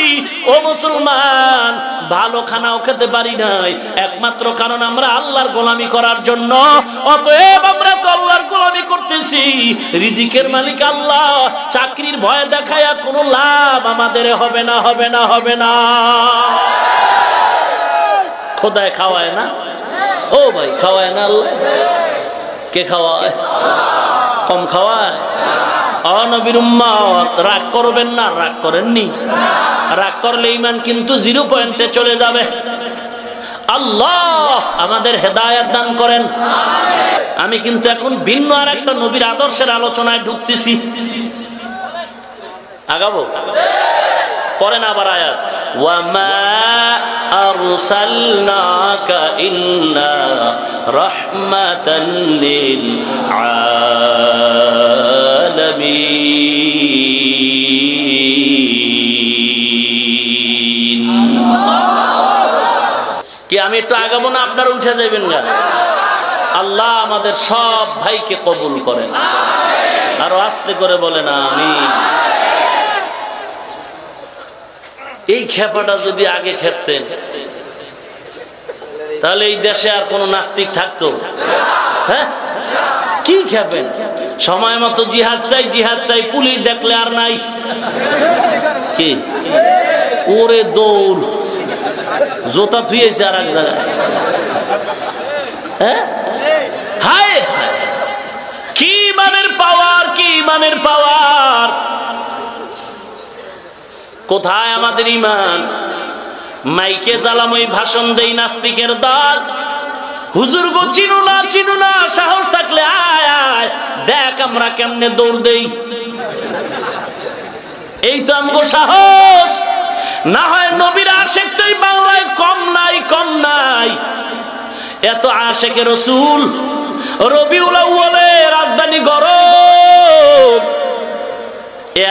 ও মুসলমান, ভালো খানাও খেতে পারি নাই, একমাত্র কারণ আমরা আল্লাহর গোলামি করার জন্য। অতএব আমরা তো আল্লাহর গোলামি করতেছি, রিজিকের মালিক আল্লাহ, চাকরির ভয় দেখায়া কোনো লাভ আমাদের হবে না, হবে না, হবে না। খোদায় খাওয়ায় না? ও ভাই, খাওয়ায় না আল্লাহ? কে খাওয়ায়? কম খাওয়ায়? নবীর উম্মত রাগ করবেন না, রাগ করেননি। রাগ করলে ঈমান কিন্তু 0 পয়েন্টে চলে যাবে। আল্লাহ আমাদের হেদায়েত দান করেন। আমি কিন্তু এখন ভিন্ন আর একটা নবীর আদর্শের আলোচনায় ঢুকতেছি। আগাবো? পরে না আবার আয়াত, ওয়া মা আরসালনাকা ইল্লা রাহমাতাল লিল আলামিন। কি আমি একটু আগাবো না, আপনারা উঠে যাবেন না? আল্লাহ আমাদের সব ভাইকে কবুল করেন। আরো আস্তে করে বলেন আমিন। এই খেপাটা যদি আগে খেপতেন তাহলে এই দেশে আর কোন নাস্তিক থাকতো? হ্যাঁ, কি খেপেন? সময় মতো জিহাদ চাই, জিহাদ চাই, পুলিশ দেখলে আর নাই। কি ওরে দৌড়, জোতা থুয়েছে আর এক জায়গায়। হ্যাঁ, হায় কি ইমানের পাওয়ার, কি ইমানের পাওয়ার! কোথায় আমাদের ইমান? মাইকে জ্বালাময় ভাষণ দেই নাস্তিকের দল, হুজুর গো চিনু না, চিনু না, সাহস থাকলে আয় আয় দেখ আমরা কেমনে দৌড় দেই। এই তো আমগো সাহস। না হয় নবীর আশেক তো বাংলায় কম নাই, কম নাই। এত আশেকে রাসূল, রবিউল আউয়ালে রাজধানী গরম,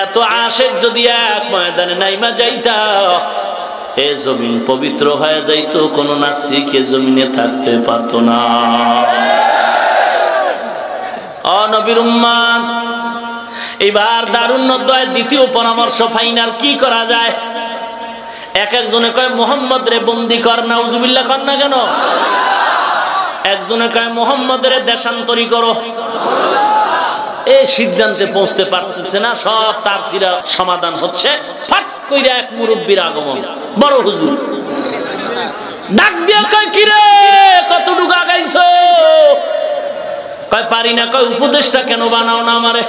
এত আশেক যদি এক ময়দানে নাইমা যাইতা, এ জমিন পবিত্র হয়ে যাইতো, কোন নাস্তিক এ জমিনে থাকতে পারতো না। নবীর উম্মাত, এবার দারুন অধ্যায় দ্বিতীয় পরামর্শ, ফাইনাল কি করা যায়? এক একজনে কয় মুহাম্মদ রে বন্দী কর, নাউজুবিল্লাহ কর না কেন? একজনে কয় মুহাম্মদের দেশান্তরী করো। এই সিদ্ধান্তে পৌঁছতে পারছে না, সব তার সিরা সমাধান হচ্ছে ফাট কইরা এক মুরব্বীর আগমন, বড় হুজুর ডাক দিয়া কয় কি রে কতটুকু আগাইছো? কয় পারি না। কয় উপদেশটা কেন বানাও না আমারে?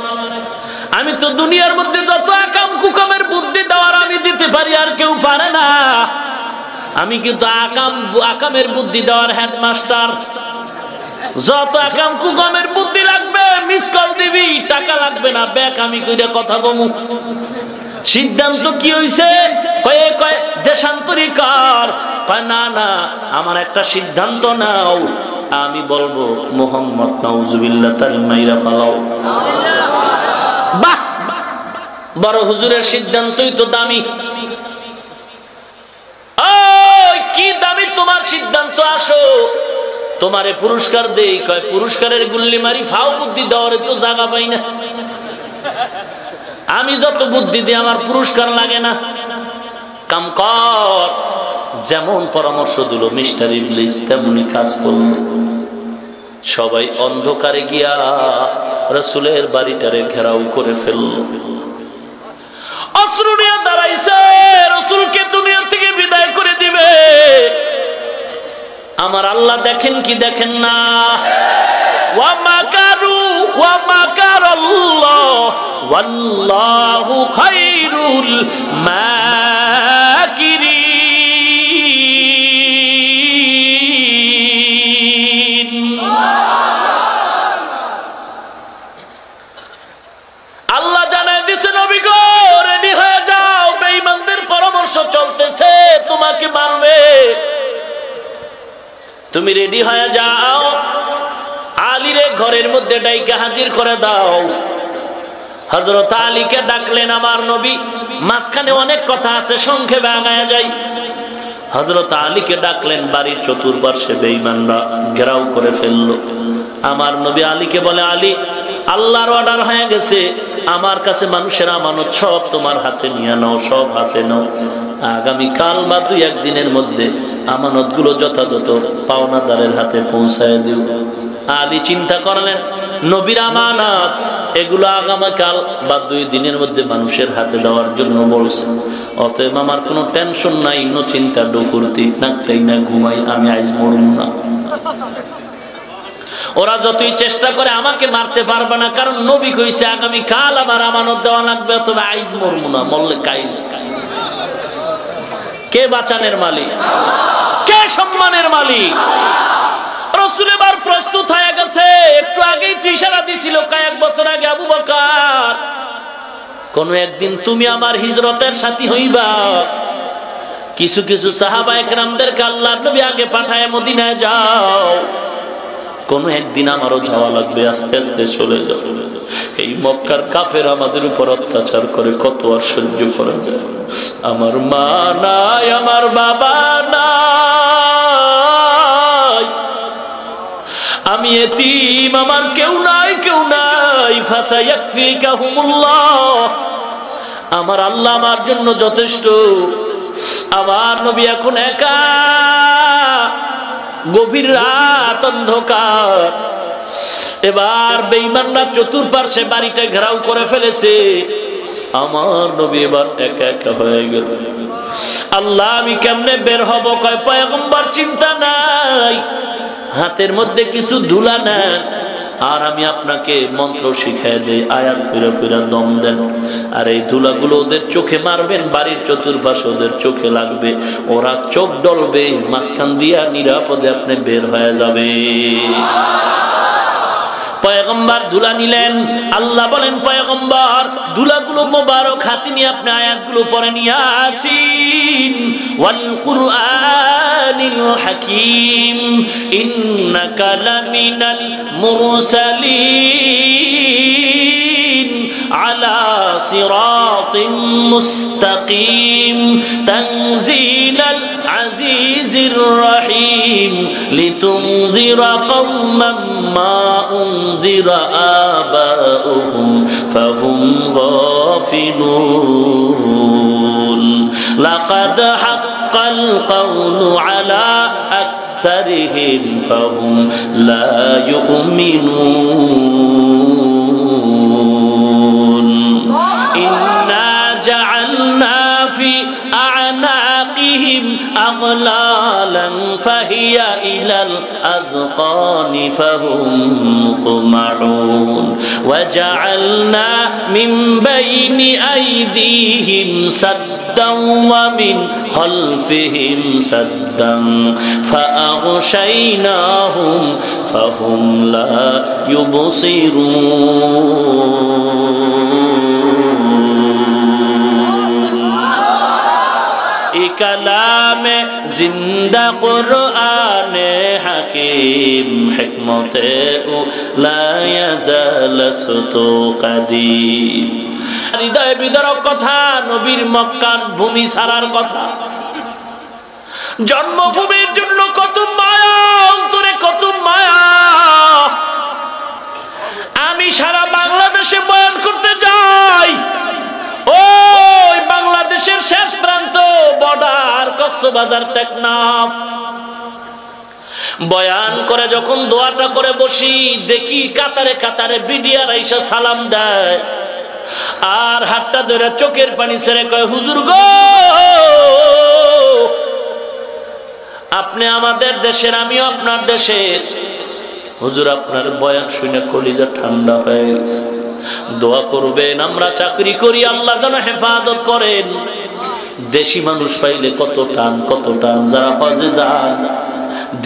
আমি তো দুনিয়ার মধ্যে যত আকাম কুকামের বুদ্ধি দেওয়ার আমি দিতে পারি, আর কেউ পারে না। আমি কিন্তু আকামের বুদ্ধি দেওয়ার হেডমাস্টার। যত আকাম কুকামের বুদ্ধি লাগবে মিস কল দিবি, টাকা লাগবে না, ব্যাক আমি কইরা কথা বমু। সিদ্ধান্ত কি হইছে? কয় দেশান্তরী কর। কয় না না, আমার একটা সিদ্ধান্ত নাও, আমি বলবো মুহাম্মদ নাউজুবিল্লাহ তার মাইরা ফালাও। বাহ, বড় হুজুরের সিদ্ধান্তই তো দামি। কি দামি তোমার সিদ্ধান্ত, আসো তোমারে পুরস্কার দেই। কয় পুরস্কারের গুল্লি মারি, ফাও বুদ্ধি দেওয়ার তো জায়গা পাই না। আমি যত বুদ্ধি দিই আমার পুরস্কার লাগে না। কাম কর। যেমন পরামর্শ দিল মিস্টার ইবলিস তেমনি কাজ করল। সবাই অন্ধকারে গিয়া রাসূলের বাড়িটারে ঘেরাও করে ফেলল। অশ্রু নিয়ে দাঁড়াইছে, রাসূলকে দুনিয়া থেকে বিদায় করে দিবে। আমার আল্লাহ দেখেন কি দেখেন না? ওয়া মাকারু ওয়া মাকারাল্লাহ ওয়াল্লাহু খায়রুল মাকিরিন। আল্লাহ জানায় দিছে, নবী গো রেডি হয়ে যাও, বেঈমানদের পরামর্শ চলতেছে তোমাকে মারবে, তুমি রেডি হয়ে যাও। আলীরে ঘরের মধ্যে ডাইকা হাজির করে দাও। হযরত আলীকে ডাকলেন আমার নবী। মাঝখানে অনেক কথা আছে, সংক্ষেপে আগায়া যাই। হযরত আলীকে ডাকলেন, বাড়ির চতুর্পার্শ্বে বেঈমানরা ঘেরাও করে ফেললো। আমার নবী আলীকে বলে, আলী আল্লাহর অর্ডার হয়ে গেছে, আমার কাছে মানুষের আমানত সব তোমার হাতে নিয়ে নাও, সব হাতে নাও। আগামী কাল বা 2-1 দিনের মধ্যে আমানতগুলো যথাযথ পাওনাদারের হাতে পৌঁছায় দিও। আলী চিন্তা করলেন, নবীর আমানত এগুলো আগামীকাল বা 2 দিনের মধ্যে মানুষের হাতে দেওয়ার জন্য বলছেন, অতএব আমার কোনো টেনশন নাই, নো চিন্তা ডুফুর্তি, নাকটাই না ঘুমাই, আমি আজ মরব না। ওরা যতই চেষ্টা করে আমাকে মারতে পারবে না, কারণ নবী কইছে আগামী কাল আমার আমানত দেওয়া লাগবে, তবে আইজ মরব না, মরলে কাইল। কে বাঁচানের মালিক? কে সম্মানের মালিক? রাসূল এবার প্রস্তুত হয়ে গেছে। একটু আগেই তো ইশারা দিছিল, কয়েক বছর আগে, আবু বকর কোন একদিন তুমি আমার হিজরতের সাথী হইবা। কিছু কিছু সাহাবায়ে কেরামদেরকে আল্লাহর নবী আগে পাঠায় মদিনায় যাও, কোন একদিন আমারও যাওয়া লাগবে, আস্তে আস্তে চলে যাও। এই মক্কার কাফের আমাদের উপর অত্যাচার করে, কত আর সহ্য করা যায়? আমার মা নাই, আমার বাবা নাই, আমি এতিম, আমার কেউ নাই, কেউ নাই। ফাসায়াকফিকাহুমুল্লাহ, আমার আল্লাহ আমার জন্য যথেষ্ট। আমার নবী এখন একা, গভীর রাত, অন্ধকার। এবার বেঈমানরা চতুর্পার্শ্বে বাড়িটা ঘেরাও করে ফেলেছে। আমার নবী এবার একা একা হয়ে গেল। আল্লাহ আমি কেমনে বের হব? কয় পয়গম্বর চিন্তা নাই, হাতের মধ্যে কিছু ধুলা নেন, আর আমি আপনাকে মন্ত্র শিখাই দেই, আয়াত ফিরে ফিরে দম দেন, আর এই ধুলাগুলো ওদের চোখে মারবেন, বাড়ির চতুর্পাশে ওদের চোখে লাগবে, ওরা চোখ ডলবে, মাঝখান দিয়া নিরাপদে আপনি বের হয়ে যাবে। পয়গম্বর ধুলা নিলেন। আল্লাহ বলেন, পয়গম্বর ধুলাগুলো মোবারক হাতে নিয়ে আপনি আয়াতগুলো পড়ে নিয়ে আসিন। ওয়াল কুরআনিল হাকীম ইন্নাকা লামিনাল মুরসালিন আলা সিরাতিম মুস্তাকিম তানজিলাল আজিজির রহিম লিতুনজিরা কওমান মা উনজিরা আবাউহুম ফাহুম গাফিলুন লাকাদ হাক্কাল কওলু আলা আকসারিহিম ফাহুম লা ইউমিনুন ইন্না জাআলনা ফি আ'নাকিহিম আগলালান ফাহিয়া ইলাল আযকানি ফাহুম মুকমাউন ওয়া জাআলনা মিন বাইনি আইদিহিম সাদ্দান ওয়া মিন খালফিহিম সাদ্দান ফাআগশাইনাহুম ফাহুম লা ইউবসিরুন। কালামে জিন্দা কুরআনে হাকিম হিকমতে ও লা ইয়াজালাসতু কাদিম। হৃদয় বিদারক কথা, নবীর মক্কার ভূমি ছাড়ার কথা, জন্মভূমির জন্য কত মায়া, অন্তরে কত মায়া। আমি সারা বাংলাদেশে বয়ান করতে যাই, ওই বাংলাদেশের শেষ প্রান্ত বর্ডার কক্সবাজার টেকনাফ, বয়ান করে যখন দোয়াটা করে বসি, দেখি কাতারে কাতারে বিডিআর আইসা সালাম দেয়, আর হাতটা ধরে চোখের পানি ছেড়ে কয়, হুজুর গো, আপনি আমাদের দেশের, আমিও আপনার দেশের। হুজুর আপনার বয়ান শুনে কলিজা ঠান্ডা হয়ে গেছে। দোয়া করবেন, আমরা চাকরি করি, আল্লাহ যেন হেফাজত করেন। দেশি মানুষ পাইলে কত টান, কত টান। যারা হজে যান,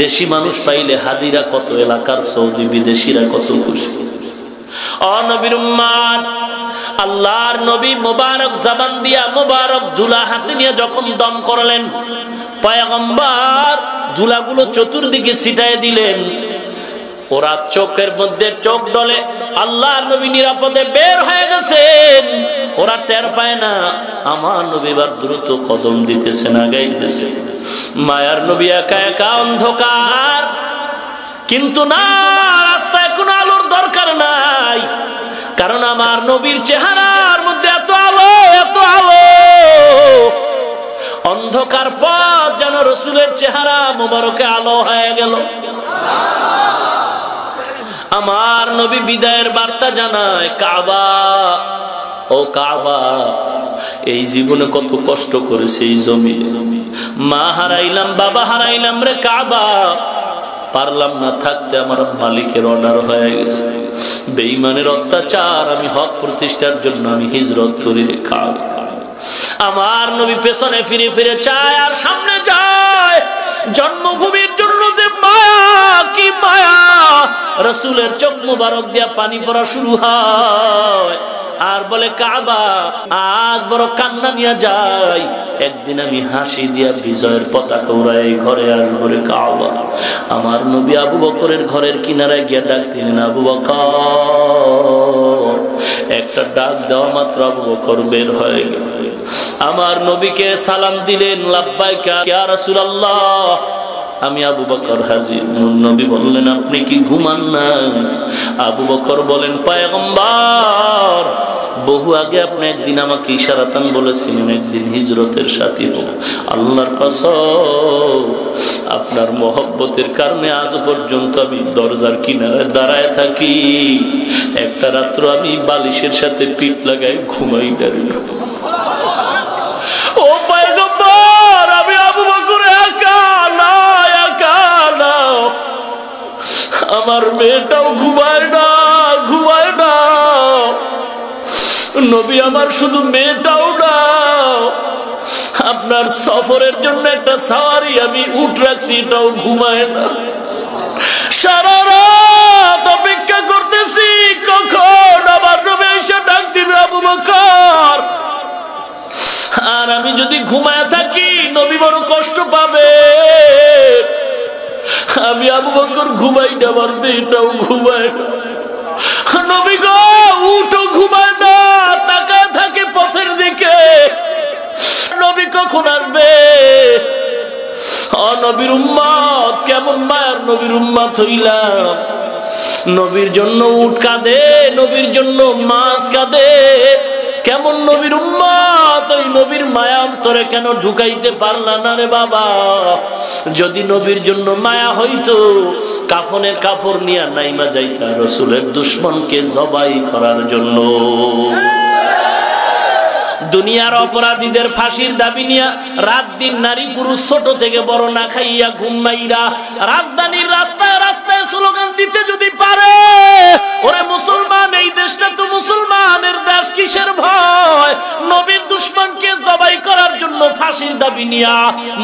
দেশি মানুষ পাইলে হাজিরা কত, এলাকার সৌদি বিদেশিরা কত খুশি। ও নবীর উম্মত, আল্লাহর নবী মোবারক জবান দিয়া মোবারক ধুলা হাতে নিয়ে যখন দম করলেন, পয়গম্বর ধুলাগুলো চতুর্দিকে ছিটায় দিলেন। ওরা চোখের মধ্যে চোখ ডলে, আল্লাহর নবী নিরাপদে বের হয়ে গেছেন। ওরা টের পায় না আমার নবী বার দ্রুত কদম দিতেছেন, আগাইতেছে। মায়ার নবী একা একা অন্ধকার, কিন্তু না, রাস্তায় কোনো আলোর দরকার নাই, কারণ আমার নবীর চেহারার মধ্যে এত আলো, এত আলো। অন্ধকার পথ যেন রসুলের চেহারা মোবারকে আলো হয়ে গেল। আমার নবী বিদায়ের বার্তা জানায়, কাবা, ও কাবা, এই জীবনে কত কষ্ট করেছে এই জমিনে, মা হারাইলাম, বাবা হারাইলাম রে কাবা, পারলাম না থাকতে, আমার মালিকের অর্ডার হয়ে গেছে, বেঈমানের অত্যাচার, আমি হক প্রতিষ্ঠার জন্য আমি হিজরত করি রে কাবা। আমার নবী পেছনে ফিরে ফিরে চায় আর সামনে যায়। জন্মভূমির জন্য যে মায়া, কি মায়া! রাসূলের চোখ মুবারক দিয়া পানি পড়া শুরু হয়, আর বলে, কাবা, আজ বড় কান্না নিয়ে যাই, একদিন আমি হাসি দিয়া বিজয়ের পতাকা উড়াই ঘরে আসবো রে কাবা। আমার নবী আবু বকরের ঘরের কিনারায় গিয়া ডাক দিলেন, আবু বকর। একটা ডাক দেওয়া মাত্র আবু বকর বের হয়ে গেল। আমার নবীকে সালাম দিলেন, লাব্বাইকা ইয়া রাসূলুল্লাহ, আমি আবু বকর হাজির। নবী বললেন, আপনি কি ঘুমান না? আবু বকর বলেন, পয়গম্বর, বহু আগে আপনি একদিন আমাকে ইশারাতান বলেছিলেন একদিন হিজরতের সাথী হব। আল্লাহর কসম, আপনার মহব্বতের কারণে আজ পর্যন্ত আমি দরজার কিনারে দাঁড়ায় থাকি, একটা রাত্র আমি বালিশের সাথে পিঠ লাগায় ঘুমাই দাঁড়িয়ে। ও পয়গম্বর, আমি আবু বকর একা না, একা না, আমার মেয়েটাও ঘুমায় না, ঘুমায় না। নবী আমার শুধু মেয়েটাও না, আপনার সফরের জন্য একটা সাওয়ারি আমি উঠ রাখছি, এটাও ঘুমায় না। সারা রাত অপেক্ষা করতেছি, কখন আমার নবী এসে ডাক দিবে, আবু বকর। আর আমি যদি ঘুমায় থাকি, নবী বড় কষ্ট পাবে। আমি আবু বকর ঘুমাই না, আমার মেয়েটাও ঘুমায় না। নবী গো, উঠো, ঘুমায় না, তাকায় থাকে পথের দিকে, নবী কখন আসবে? নবীর উম্মত, কেমন মায়ার নবীর উম্মত হইলাম। নবীর জন্য উট কাঁদে, নবীর জন্য মাছ কাঁদে, কেমন নবীর উম্মত। ওই নবীর মায়া অন্তরে কেন ঢুকাইতে পারলা না রে বাবা? যদি নবীর জন্য মায়া হইতো, কাফনের কাপড় নিয়ে নাইমা যাইতা রাসূলের দুশমনকে জবাই করার জন্য। দুনিয়ার অপরাধীদের ফাঁসির দাবি নিয়ে রাত দিন নারী পুরুষ ছোট থেকে বড় না খাইয়া ঘুমাইরা রাজধানীর রাস্তায় রাস্তায় স্লোগান দিতে যদি পারে, ওরে মুসলমান, এই দেশটা তো মুসলমানের দেশ, কিসের ভয়? নবীর দুশমনকে জবাই করার জন্য ফাঁসির দাবি নিয়া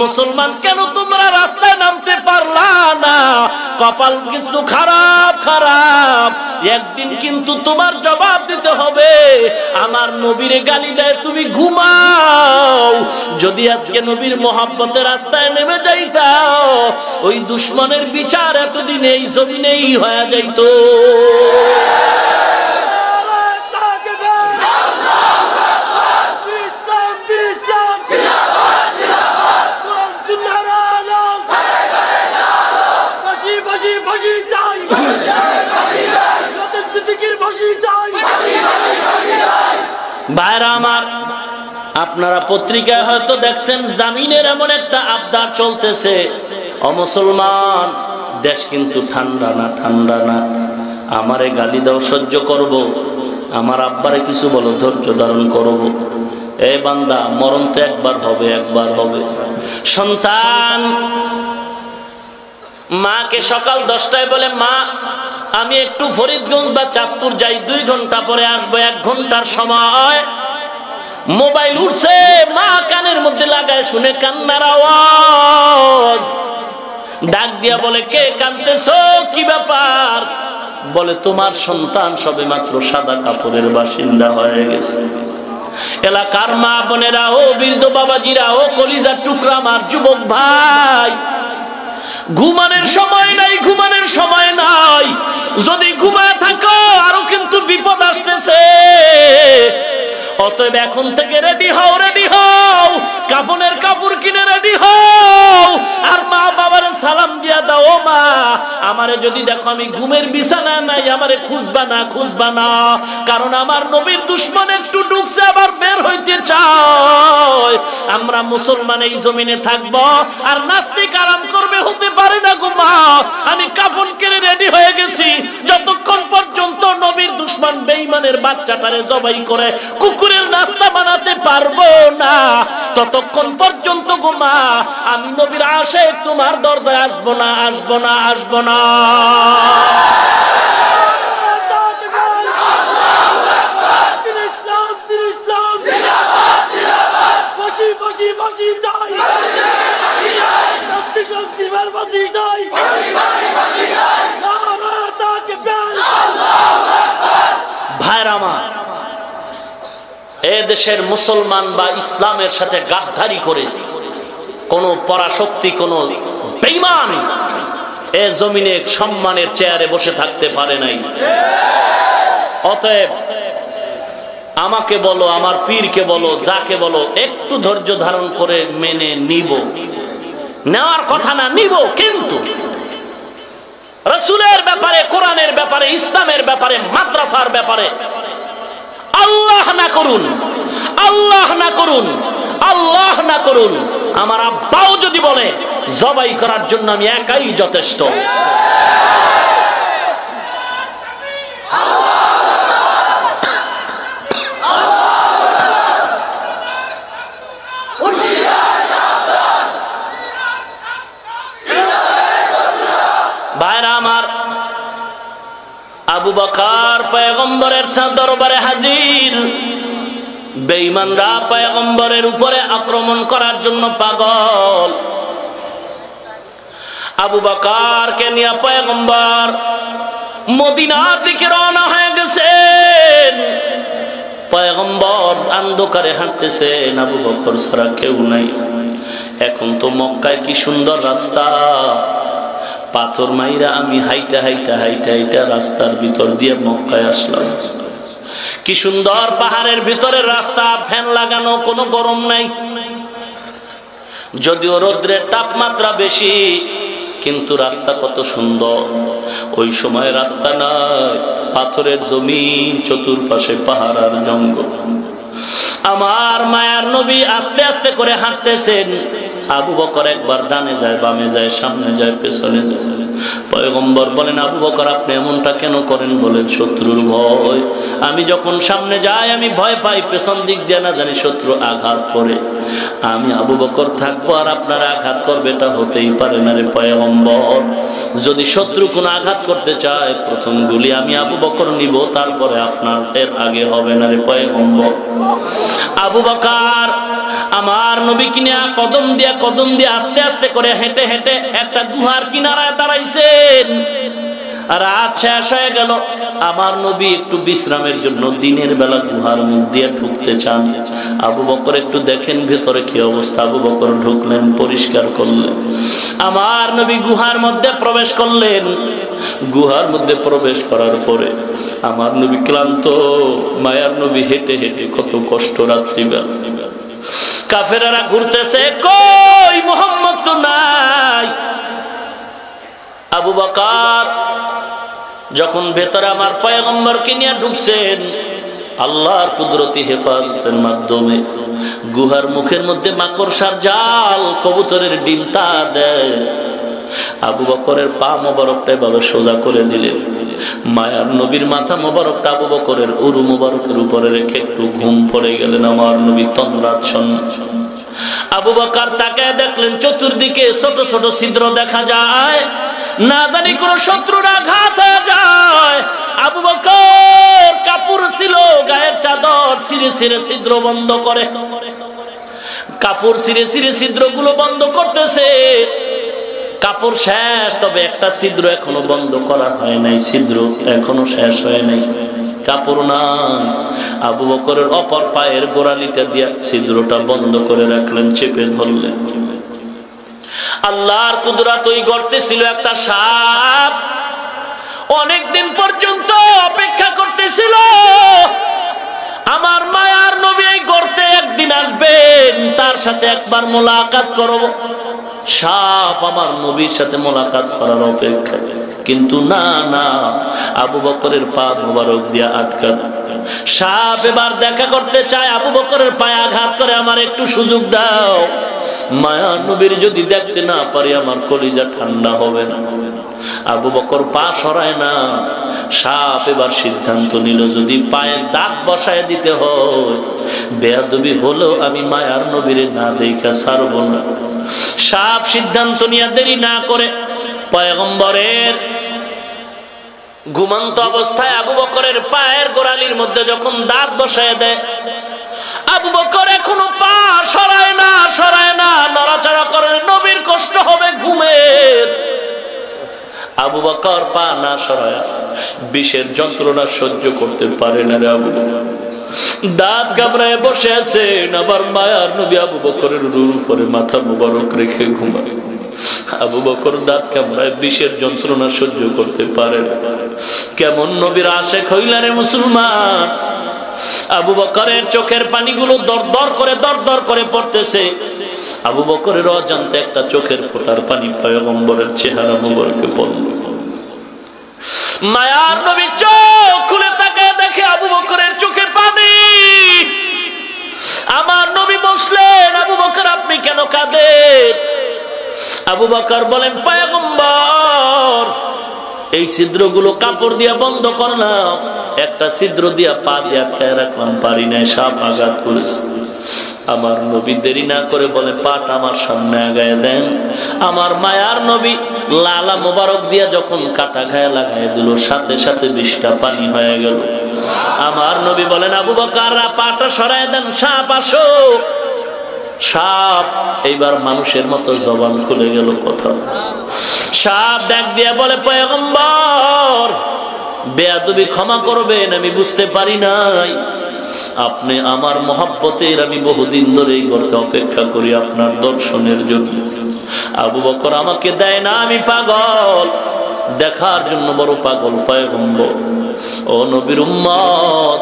মুসলমান কেন তোমরা রাস্তায় নামতে পারলা না? কপাল কিন্তু খারাপ, খারাপ। একদিন কিন্তু তোমার জবাব দিতে হবে। আমার নবীরে গালি দেয়, তুমি ঘুমাও। যদি আজকে নবীর মোহাব্বতের রাস্তায় নেমে যাইতাও, ওই দুশমনের বিচার এতদিন এই জমিনেই হয়ে যাইতো। ভাইরা আমার, আপনারা পত্রিকায় হয়তো দেখছেন, জামিনের এমন একটা আবদার চলতেছে, ও মুসলমান, দেশ কিন্তু ঠান্ডা না, ঠান্ডা না। আমারে গালি দাও সহ্য করব, আমার আব্বারে কিছু বলো ধৈর্য ধারণ করব। এ বান্দা, মরণ তো একবার হবে, একবার হবে। সন্তান মাকে সকাল 10টায় বলে, মা আমি একটু ফরিদগঞ্জ বা চাঁদপুর যাই, 2 ঘন্টা পরে আসবো। 1 ঘন্টার সময় মোবাইল উঠছে, মা কানের মধ্যে লাগায় শুনে কান্নার আওয়াজ। ডাক দিয়া বলে, কে কাঁদতেছো, কি ব্যাপার? বলে, তোমার সন্তান সবে মাত্র সাদা কাপড়ের বাসিন্দা হয়ে গেছে। এলাকার মা বোনেরা, ও বৃদ্ধ বাবাজিরা, ও কলিজার টুকরা আমার যুবক ভাই, ঘুমানোর সময় নাই, ঘুমানোর সময় নাই। যদি ঘুমায় থাকো আরো কিন্তু বিপদ আসতেছে। অতএব এখন থেকে রেডি হও, রেডি হও, কাপনের কাপড় কিনে রেডি হও। আর মা বাবার সালাম দিয়া দাও, ও মা আমারে যদি দেখো আমি ঘুমের বিছানা নাই, আমারে খুঁজবা না, খুঁজবা না। কারণ আমার নবীর দুশমন একটু ঢুকছে, আবার বের হইতে চায়। আমরা মুসলমান এই জমিনে থাকবো আর নাস্তিক আরাম করবে, হতে পারে না গো মা। আমি কাপড় কিনে রেডি হয়ে গেছি, যতক্ষণ পর্যন্ত নবীর দুশমন বেঈমানের বাচ্চাটারে জবাই করে কুকুরের নাস্তা বানাতে পারবো না, ততক্ষণ পর্যন্ত গো মা আমি নবীর আশায় তোমার দরজায় আসবো না, আসবো না, আসবো না। ভাইরা আমার, এ দেশের মুসলমান বা ইসলামের সাথে গাদ্দারি করে কোন পরাশক্তি, কোন বেঈমান এ জমিনে সম্মানের চেয়ারে বসে থাকতে পারে নাই। অতএব আমাকে বলো, আমার পীরকে বলো, যাকে বলো, একটু ধৈর্য ধারণ করে মেনে নিব। নেওয়ার কথা না, নিব। কিন্তু রাসূলের ব্যাপারে, কোরআনের ব্যাপারে, ইসলামের ব্যাপারে, মাদ্রাসার ব্যাপারে আল্লাহ না করুন, আল্লাহ না করুন, আল্লাহ না করুন। আমার আব্বাও যদি বলে জবাই করার জন্য আমি একাই যথেষ্ট। ভাইরা আমার, আবু বকর পয়গম্বরের দরবারে হাজির। বেঈমানরা পয়গম্বরের উপরে আক্রমণ করার জন্য পাগল। আবু বকরকে নিয়ে পয়গম্বর মদিনার দিকে রওনা হয়ে গেছেন। পয়গম্বর অন্ধকারে হাঁটতেছেন, আবু বকর ছাড়া কেউ নাই। এখন তো মক্কায় কি সুন্দর রাস্তা, পাথর মাইরা আমি হাইটা হাইটা হাইটা হাইটা রাস্তার ভিতর দিয়ে মক্কায় আসলাম। কি সুন্দর পাহাড়ের ভিতরের রাস্তা, ফ্যান লাগানো, কোনো গরম নাই। যদিও রোদ্রের তাপমাত্রা বেশি, কিন্তু রাস্তা কত সুন্দর। ওই সময় রাস্তা নাই, পাথরের জমিন, চতুর্পাশে পাহাড় আর জঙ্গল। আমার মায়ার নবী আস্তে আস্তে করে হাঁটতেছেন। আবু বকর একবার ডানে যায়, বামে যায়, সামনে যায়, পেছনে যায়। পয়গম্বর বলেন, আবু বকর আপনি এমনটা কেন করেন? বলেন, শত্রুর ভয়। আমি যখন সামনে যাই আমি ভয় পাই, পেছন দিক দিয়ে না জানি শত্রু আঘাত করে। আমি আবু বকর থাকবো আর আপনারা আঘাত করবে, এটা হতেই পারে না রে পয়গম্বর। যদি শত্রু কোনো আঘাত করতে চায়, প্রথম গুলি আমি আবু বকর নিব, তারপরে আপনার, এর আগে হবে না রে পয়গম্বর। আবু বকর আমার নবী কিনা কদম দিয়ে আস্তে আস্তে করে হেঁটে হেঁটে একটা গুহার কিনারায় দাঁড়াইছেন। রাত শেষ হয়ে গেল, আমার নবী একটু বিশ্রামের জন্য দিনের বেলা গুহার মধ্যে ঢুকতে চান। আবু বকর একটু দেখেন ভেতরে কি অবস্থা। আবু বকর ঢুকলেন, পরিষ্কার করলেন। আমার নবী গুহার মধ্যে প্রবেশ করলেন। গুহার মধ্যে প্রবেশ করার পরে আমার নবী ক্লান্ত, মায়ার নবী হেঁটে হেঁটে কত কষ্ট রাত্রিবেলা। কাফেরেরা ঘুরতেছে, কই মুহাম্মদ তো নাই। আবু বকর যখন ভেতরে আমার পয়গম্বরকে নিয়ে ঢুকছেন, আল্লাহর কুদরতি হেফাজতের মাধ্যমে গুহার মুখের মধ্যে মাকড়সার জাল, কবুতরের ডিম তা দেয়। আবু বকরের পা মোবারকটা এভাবে সোজা করে দিলেন। মায়ার নবীর মাথা মোবারকটা আবু বকরের উরু মোবারকের উপরে রেখে একটু ঘুম পড়ে গেলেন। আমার নবী তন্দ্রাচ্ছন্ন। আবু বকর তাকায় দেখলেন চতুর্দিকে ছোট ছোট ছিদ্র দেখা যায়, না জানি কোন শত্রুর আঘাত হয়ে যায়। আবু বকর কাপড় ছিল গায়ের চাদর ছিঁড়ে ছিঁড়ে ছিদ্র বন্ধ করে, কাপড় ছিঁড়ে ছিঁড়ে ছিদ্রগুলো বন্ধ করতেছে। কাপড় শেষ, তবে একটা ছিদ্র এখনো বন্ধ করা হয় নাই, ছিদ্র এখনো শেষ হয় নাই, কাপড় নাই। আবু বকরের অপর পায়ের গোড়ালিটা দিয়া ছিদ্রটা বন্ধ করে রাখলেন, চেপে ধরলেন। আল্লাহর কুদরত, ওই গর্তে ছিল একটা সাপ। অনেকদিন পর্যন্ত অপেক্ষা করতেছিল আমার মায়ার নবী এই গর্তে একদিন আসবেন, তার সাথে একবার মোলাকাত করব। সাপ আমার নবীর সাথে মোলাকাত করার অপেক্ষা, কিন্তু না না, আবু বকরের পা মোবারক দিয়া আটকান। সাপ এবার দেখা করতে চায়, আবু বকরের পায়ে আঘাত করে, আমার একটু সুযোগ দাও, মায়ার নবীর যদি দেখতে না পারি আমার কলিজা ঠান্ডা হবে না। আবু বকর পা সরায় না। সাপ এবার সিদ্ধান্ত নিল, যদি পায়ে দাগ বসায় দিতে হয়, বেয়াদবি হলো আমি মায়ার নবীরে না দেখা ছাড়ব না। সাপ সিদ্ধান্ত নিয়ে দেরি না করে পয়গম্বরের ঘুমন্ত অবস্থায় আবু বকরের পায়ের গোড়ালির মধ্যে যখন দাঁত বসায় দেয়, আবু বকর এখনো পা সরায় না, নড়াচড়া করে, নবীর কষ্ট হবে ঘুমের। আবু বকর পা না সরায় বিষের যন্ত্রণা সহ্য করতে পারে না রে আবু বকর, দাঁত কামড়ায় বসে আছেন। আবার মায়ার নবী আবু বকরের রুর উপরে মাথা মুবারক রেখে ঘুমায়। আবু বকর দাঁত কামড়ায় বিষের যন্ত্রণা সহ্য করতে পারে না। কেমন নবীর আশেক হইলা রে মুসলমান। আবু বকরের চোখের পানিগুলো দরদর করে পড়তেছে। আবু বকরের অজান্তে একটা চোখের ফোঁটার পানি পয়গম্বরের চেহারা মুবারকে পড়ল। মায়ার নবী চোখ খুলে তাকায় দেখে আবু বকরের চোখের পানি। আমার নবী বসলেন, আবু বকর আপনি কেন কাঁদেন? আবু বকর বলেন, পয়গম্বর এই ছিদ্রগুলো কাপড় দিয়া বন্ধ করলাম, একটা ছিদ্র দিয়া পা দিয়া খেয়ে রাখলাম, পারি নাই, সাপ আঘাত করেছে। আমার নবী দেরি না করে বলে, পাটা আমার সামনে আগায় দেন। আমার মায়ার নবী লালা মোবারক দিয়া যখন কাটা ঘায়ে লাগাই দিল, সাথে সাথে বিষটা পানি হয়ে গেল। আমার নবী বলেন, আবু বকর পাটা সরায় দেন, সাপ আসো। সাপ এইবার মানুষের মতো জবান খুলে গেল কথা। সাপ ডাক দিয়া বলে, পয়গম্বর বেয়াদবি ক্ষমা করবেন, আমি বুঝতে পারি নাই, আপনি আমার মহব্বতের, আমি বহুদিন ধরে এই গর্তে অপেক্ষা করি আপনার দর্শনের জন্য। আবু বকর আমাকে দেয় না, আমি পাগল, দেখার জন্য বড় পাগল পয়গম্বর। ও নবীর উম্মত,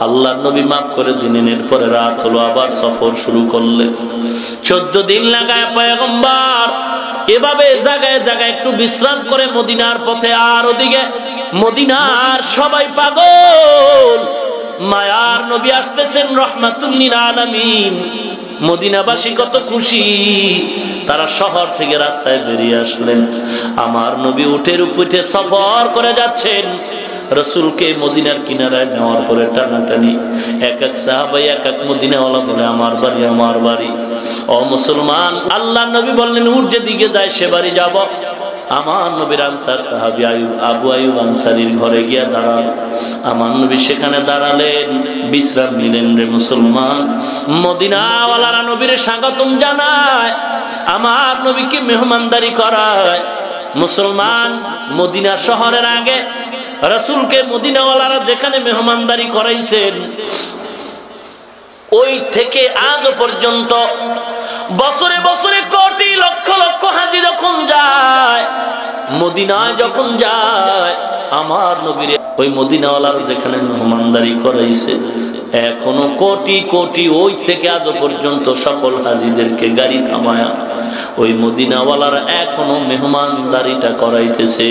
আল্লাহ নবী মাফ করে দিলেন। এরপরে রাত হলো, আবার সফর শুরু করলেন। 14 দিন লাগায় পয়গম্বর এভাবে জায়গায় জায়গায় একটু বিশ্রাম করে মদিনার পথে। আর ওদিকে মদিনার সবাই পাগল, মায়ার নবী আসতেছেন রহমাতুল লিল আলামিন। মদিনাবাসী কত খুশি, তারা শহর থেকে রাস্তায় বেরিয়ে আসলেন। আমার নবী উটের উপরে সফর করে যাচ্ছেন। রাসূলকে মদিনার কিনারায় নেওয়ার পরে টানাটানি, এক এক সাহাবা এক এক মদিনাওয়ালা বলে, আমার বাড়ি, আমার বাড়ি। ও মুসলমান, আল্লাহর নবী বললেন, উট যেদিকে যায় সে বাড়ি যাব। আমার নবীর আনসার সাহাবী আবু আইয়ুব আনসারীর ঘরে গিয়া দাঁড়ান। আমার নবী সেখানে দাঁড়ালেন, বিশ্রাম নিলেন। রে মুসলমান, মদিনাওয়ালারা নবীর স্বাগতম জানায়, আমার নবীকে মেহমানদারি করায়। মুসলমান, মদিনা শহরের আগে রাসূলকে মদিনাওয়ালারা যেখানে মেহমানদারি করাইছেন, ওই থেকে আজ পর্যন্ত বছরে বছরে কোটি লক্ষ লক্ষ হাজি যখন যায়, মদিনায় যখন যায়, আমার নবীর ওই মদিনাওয়ালারা যেখানে মেহমানদারি করাইছে, এখনো কোটি কোটি ওই থেকে আজ পর্যন্ত সকল হাজিদেরকে গাড়ি থামায়া ওই মদিনাওয়ালারা এখনো মেহমানদারিটা করাইতেছে।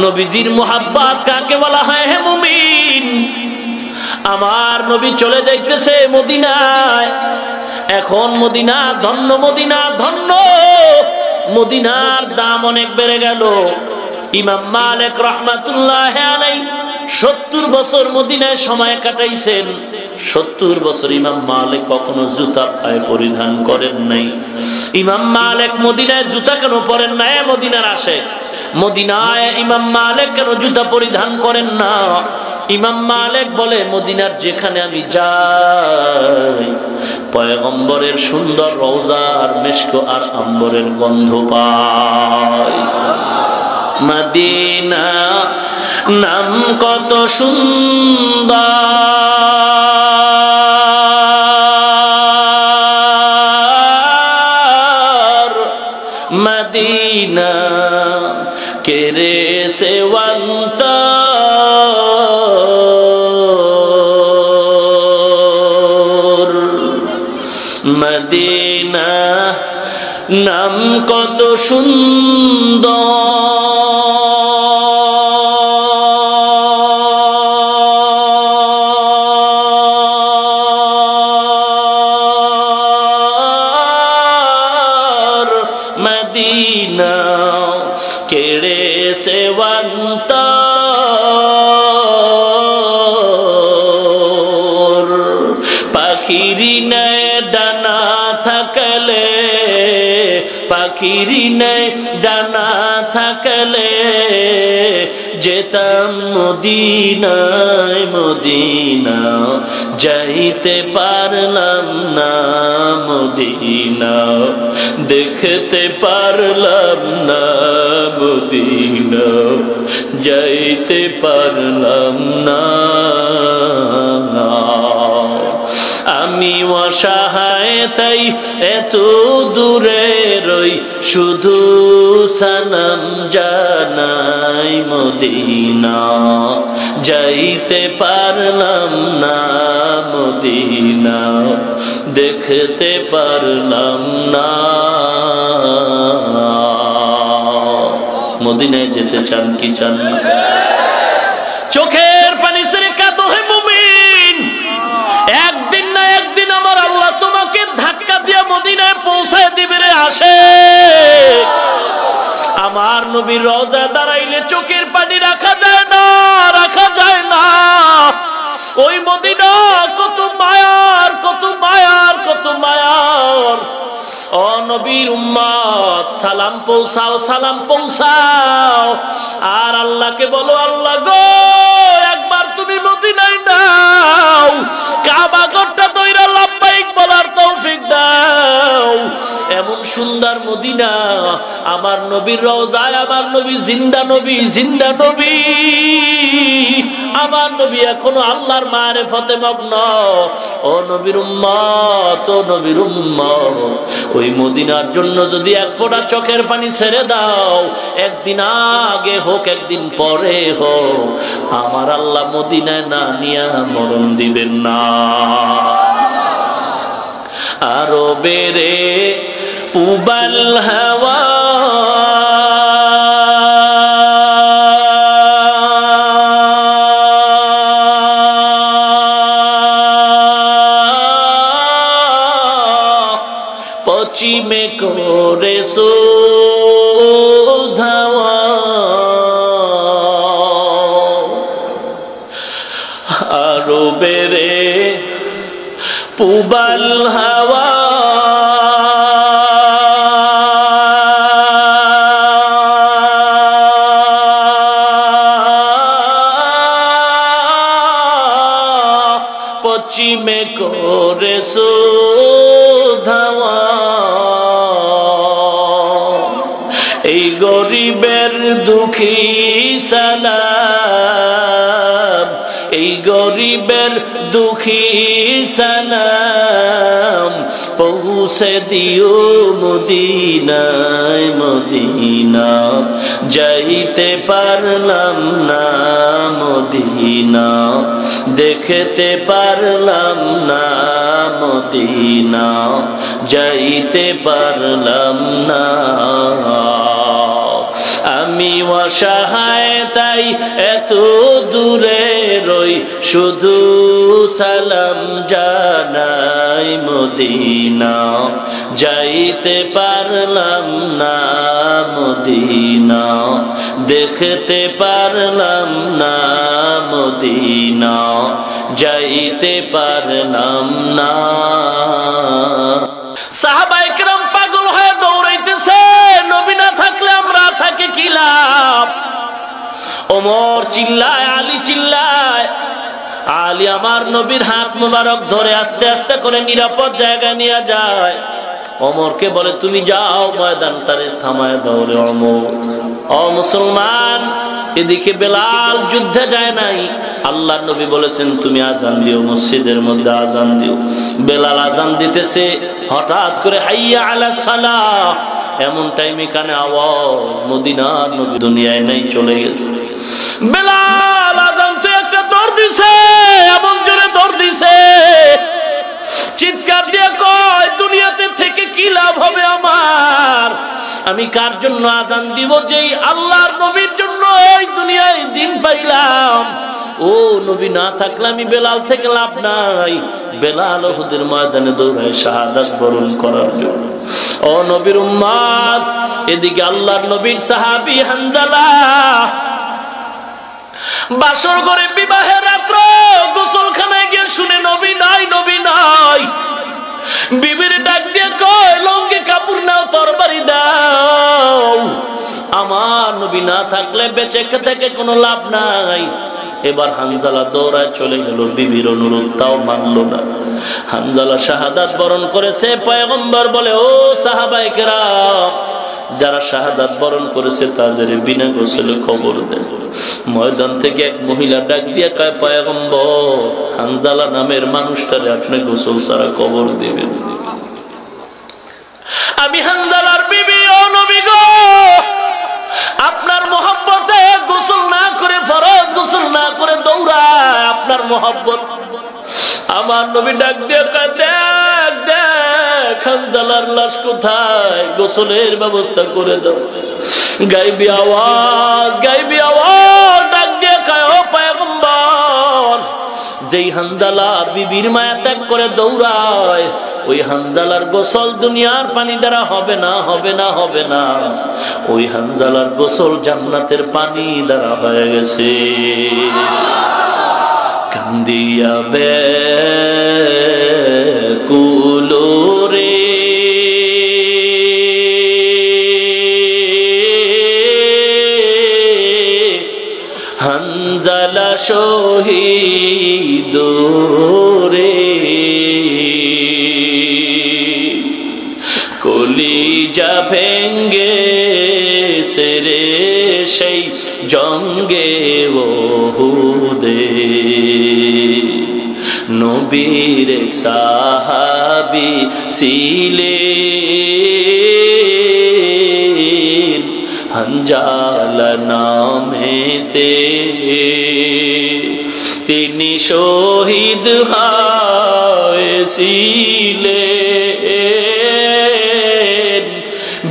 নবীজির মুহাব্বত কাকে বলা হয় হে মুমিন? আমার নবী চলে যাইতেছে মদিনায়। এখন মদিনা ধন্য, মদিনা ধন্য। মদিনার দাম অনেক বেড়ে গেল। ইমাম মালিক রাহমাতুল্লাহি আলাইহি 70 বছর মদিনায় সময় কাটাইছেন। 70 বছর ইমাম মালিক কখনো জুতা পায়ে পরিধান করেন নাই। ইমাম মালিক মদিনায় জুতা কেন পরেন না? মদিনার আসে, মদিনায় ইমাম মালিক কেন জুতা পরিধান করেন না? ইমাম মালিক বলে, মদিনার যেখানে আমি যাই পয়গম্বরের সুন্দর রওজার মিশক আর আম্বরের গন্ধ পাই। মদিনা নাম কত সুন্দর, মদিনা কেরে সেওয়ান্ত মদিনা নাম কত সুন্দর, মদিনা কেড়ে সেওয়ান্ত পাখিরি নেয় ডানা থাকলে, পাখিরি নেয় ডানা থাকলে যেতাম মদিনায়, মদিনা যাইতে পারলাম না, মদিনা দেখতে পারলাম না, মদিনা যাইতে পারলাম না। আমি অসহায় তাই এত দূরে রই, শুধু সালাম জানাই, মদিনা যাইতে পারলাম না, মদিনা দেখতে পারলাম না। মদিনায় যেতে চান কি চান না? চোখের পানি ছেড়ে কাঁদো হে মুমিন, একদিন না একদিন আমার আল্লাহ তোমাকে ধাক্কা দিয়ে মদিনায় পৌঁছায় দিবে রে। আসে আমার নবীর রওজায় দাঁড়াইলে চোখের পানি রাখা যায় না, রাখা যায় না। ওই মদিনা কত মায়ার, কত মায়ার, কত মায়ার। ও নবীর উম্মত, সালাম পৌঁছাও, সালাম পৌঁছাও। আর আল্লাহকে বলো, আল্লাহ গো একবার তুমি মদিনায় নাও, কাবা ঘরটা তৈরা লাব্বাইক বলার তৌফিক দাও। এমন সুন্দর মদিনা, আমার নবীর রওজায় আমার নবী জিন্দা নবী, জিন্দা নবী। আমার নবী এখনো আল্লাহর মারিফতে মগ্ন। ও নবীর উম্মত, ও নবীর উম্মত, ওই মদিনার জন্য যদি এক ফোঁটা চোখের পানি ছেড়ে দাও, একদিন আগে হোক একদিন পরে হোক, আমার আল্লাহ মদিনায় না নিয়া মরণ দিবেন না। আরো বেড়ে পুবাল হাওয়া পশ্চিমে করে ধাওয়া, আরো বেড়ে পুবাল হাওয়া পশ্চিমে করে ধাওয়া। এই গরিবের দুঃখী সালাম, এই গরিবের দুঃখী সালাম পৌঁছে দিও মদিনায়, মদিনা যাইতে পারলাম না, মদিনা দেখতে পারলাম না, মদিনা যাইতে পারলাম না। আমি অসহায় তাই এত দূরে রই, শুধু সালাম জানাই, মদিনা যাইতে পারলাম না মদিনা, দেখতে পারলাম না মদিনা, যাইতে পারলাম না। সাহাবায়ে কেরাম পাগল হয়ে দৌড়াইতেছে, নবী না থাকলে আমরা থাকি কি লাভ? ওমর চিল্লায়, আলী চিল্লায়। আলী আমার নবীর হাত মুবারক ধরে আস্তে আস্তে করে নিরাপদ জায়গায় নিয়ে যায়। ওমরকে বলে তুমি যাও, ময়দানটারে থামায় দাও রে ওমর। ও মুসলমান, এদিকে বেলাল যুদ্ধে যায় নাই, আল্লাহর নবী বলেছেন তুমি আজান দিও, মসজিদের মধ্যে আজান দিও। বেলাল আজান দিতেছে, হঠাৎ করে হাইয়া আলাস সালাহ, এমন টাইমে কানে আওয়াজ, মদিনার নবী দুনিয়ায় নাই, চলে গেছে। বেলাল আজান তো একটা দৌড় দিছে, এমন জোরে দৌড় দিছে, চিৎকার দিয়ে কয় দুনিয়াতে থেকে কি লাভ হবে আমার? আমি কার জন্য আজান দিব? যেই আল্লাহর নবীর জন্য এই দুনিয়ায় দিন পাইলাম। ও নবী না থাকলে আমি বেলাল থেকে লাভ নাই। বেলাল উহুদের ময়দানে দৌড়ায় শাহাদাত বরণ করার জন্য। ও নবীর উম্মত, এদিকে আল্লাহর নবীর সাহাবী হানজালা বাসর ঘরে বিবাহের রাত্র গোসলখানায় গিয়ে শুনে নবী নাই, নবী নাই। বিবির ডাক দিয়ে কয় লঙ্গি কাপড় নাও, তরবারি দাও, আমার নবী না থাকলে বেঁচে থেকে কোনো লাভ নাই। এবার হানজালা দৌড়ায় চলে গেল, বিবির অনুরোধ তাও মানলো না। হানজালা শাহাদাত বরণ করেছে। পয়গম্বর বলে ও সাহাবায়ে কেরাম, যারা শাহাদাত বরণ করেছে তাদের বিনা গোসলে কবর দেন। ময়দান থেকে এক মহিলা ডাক দিয়ে কয় পয়গম্বর, হানজালা নামের মানুষটারে আপনি গোসল ছাড়া কবর দিবেন? আমি হানজালার বিবি, ও নবী গো, আপনার মহব্বতে গোসল না করে, ফরজ গোসল না করে দৌড়ায় আপনার মহব্বত। আমার নবী ডাক দিয়ে কয় দেখ দেখ হানজালার লাশ কোথায়, গোসলের ব্যবস্থা করে দাও। গাইবি আওয়াজ, গাইবি আওয়াজ ডাক দিয়ে কয় ও পয়গম্বর, যেই হানজালা বিবির মায়া ত্যাগ করে দৌড়ায়, ওই হানজালার গোসল দুনিয়ার পানি দ্বারা হবে না, হবে না, হবে না। ওই হানজালার গোসল জান্নাতের পানি দ্বারা হয়ে গেছে। কান্দিয়া ব্যাকুলো রে হানজালা শহীদ রে, কলিজা ভেঙ্গে সেরে সেই জঙ্গে ওহুদে, নবীর সাহাবী ছিলেন হানজালা নামেতে, তিনি শহীদ হয়েছিলেন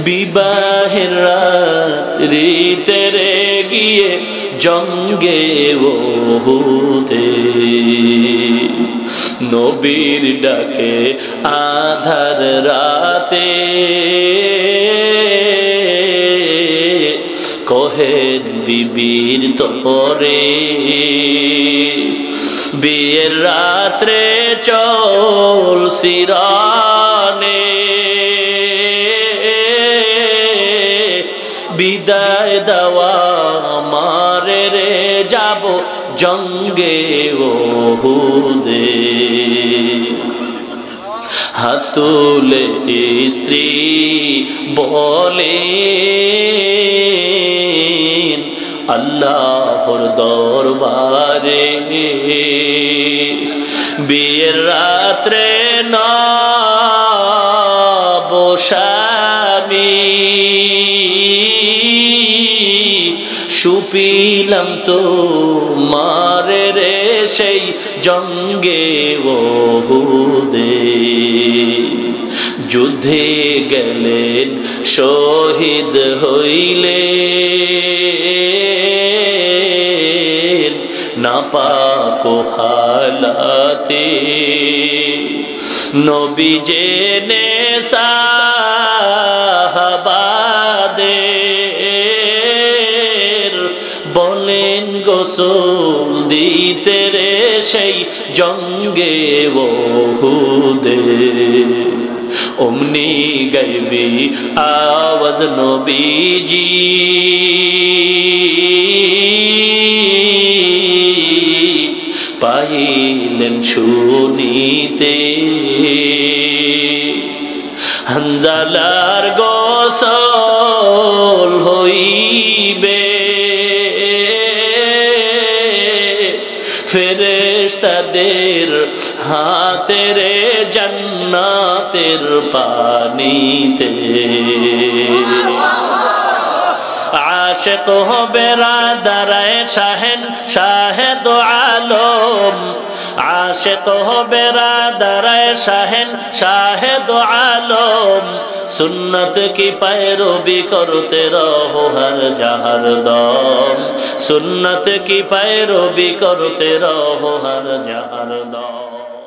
বিবাহের রাত্রিতে রে গিয়ে জঙ্গে ওহুদে। নবীর ডাকে আধার রাতে কহেন বিবির তরে, বিয়ের রাত্রে চল সিরানে, বিদায় দেওয়া মারে রে যাব জঙ্গে ওহুদে। হাতুলে স্ত্রী বলে আল্লাহর দরবারে, বিয়ের রাত্রে না বসামি, সুপিলাম তো মারে রে সেই জঙ্গে ওহুদে। যুদ্ধে গেলেন শহীদ হইলেন নাপাক হালাতে, নবী জেনে সাহাবাদের বলেন গোসল দিতে রে সেই জঙ্গে ওহুদে অমনি গাইবি আওয়াজ নবীজি পাইলেন শুনিতে হানজালার গোসল হইবে ফেরেশতাদের হাতের জান্নাতের পানিতে আশিক হবে রাদারায়ে শাহেন শাহেদ আলম আশিক হবে রাদারায়ে শাহেন শাহেদ আলম সুন্নত की पैरवी करते रहो हर जहर दम सुन्नत की पैरवी करते रहो हर जहर दम।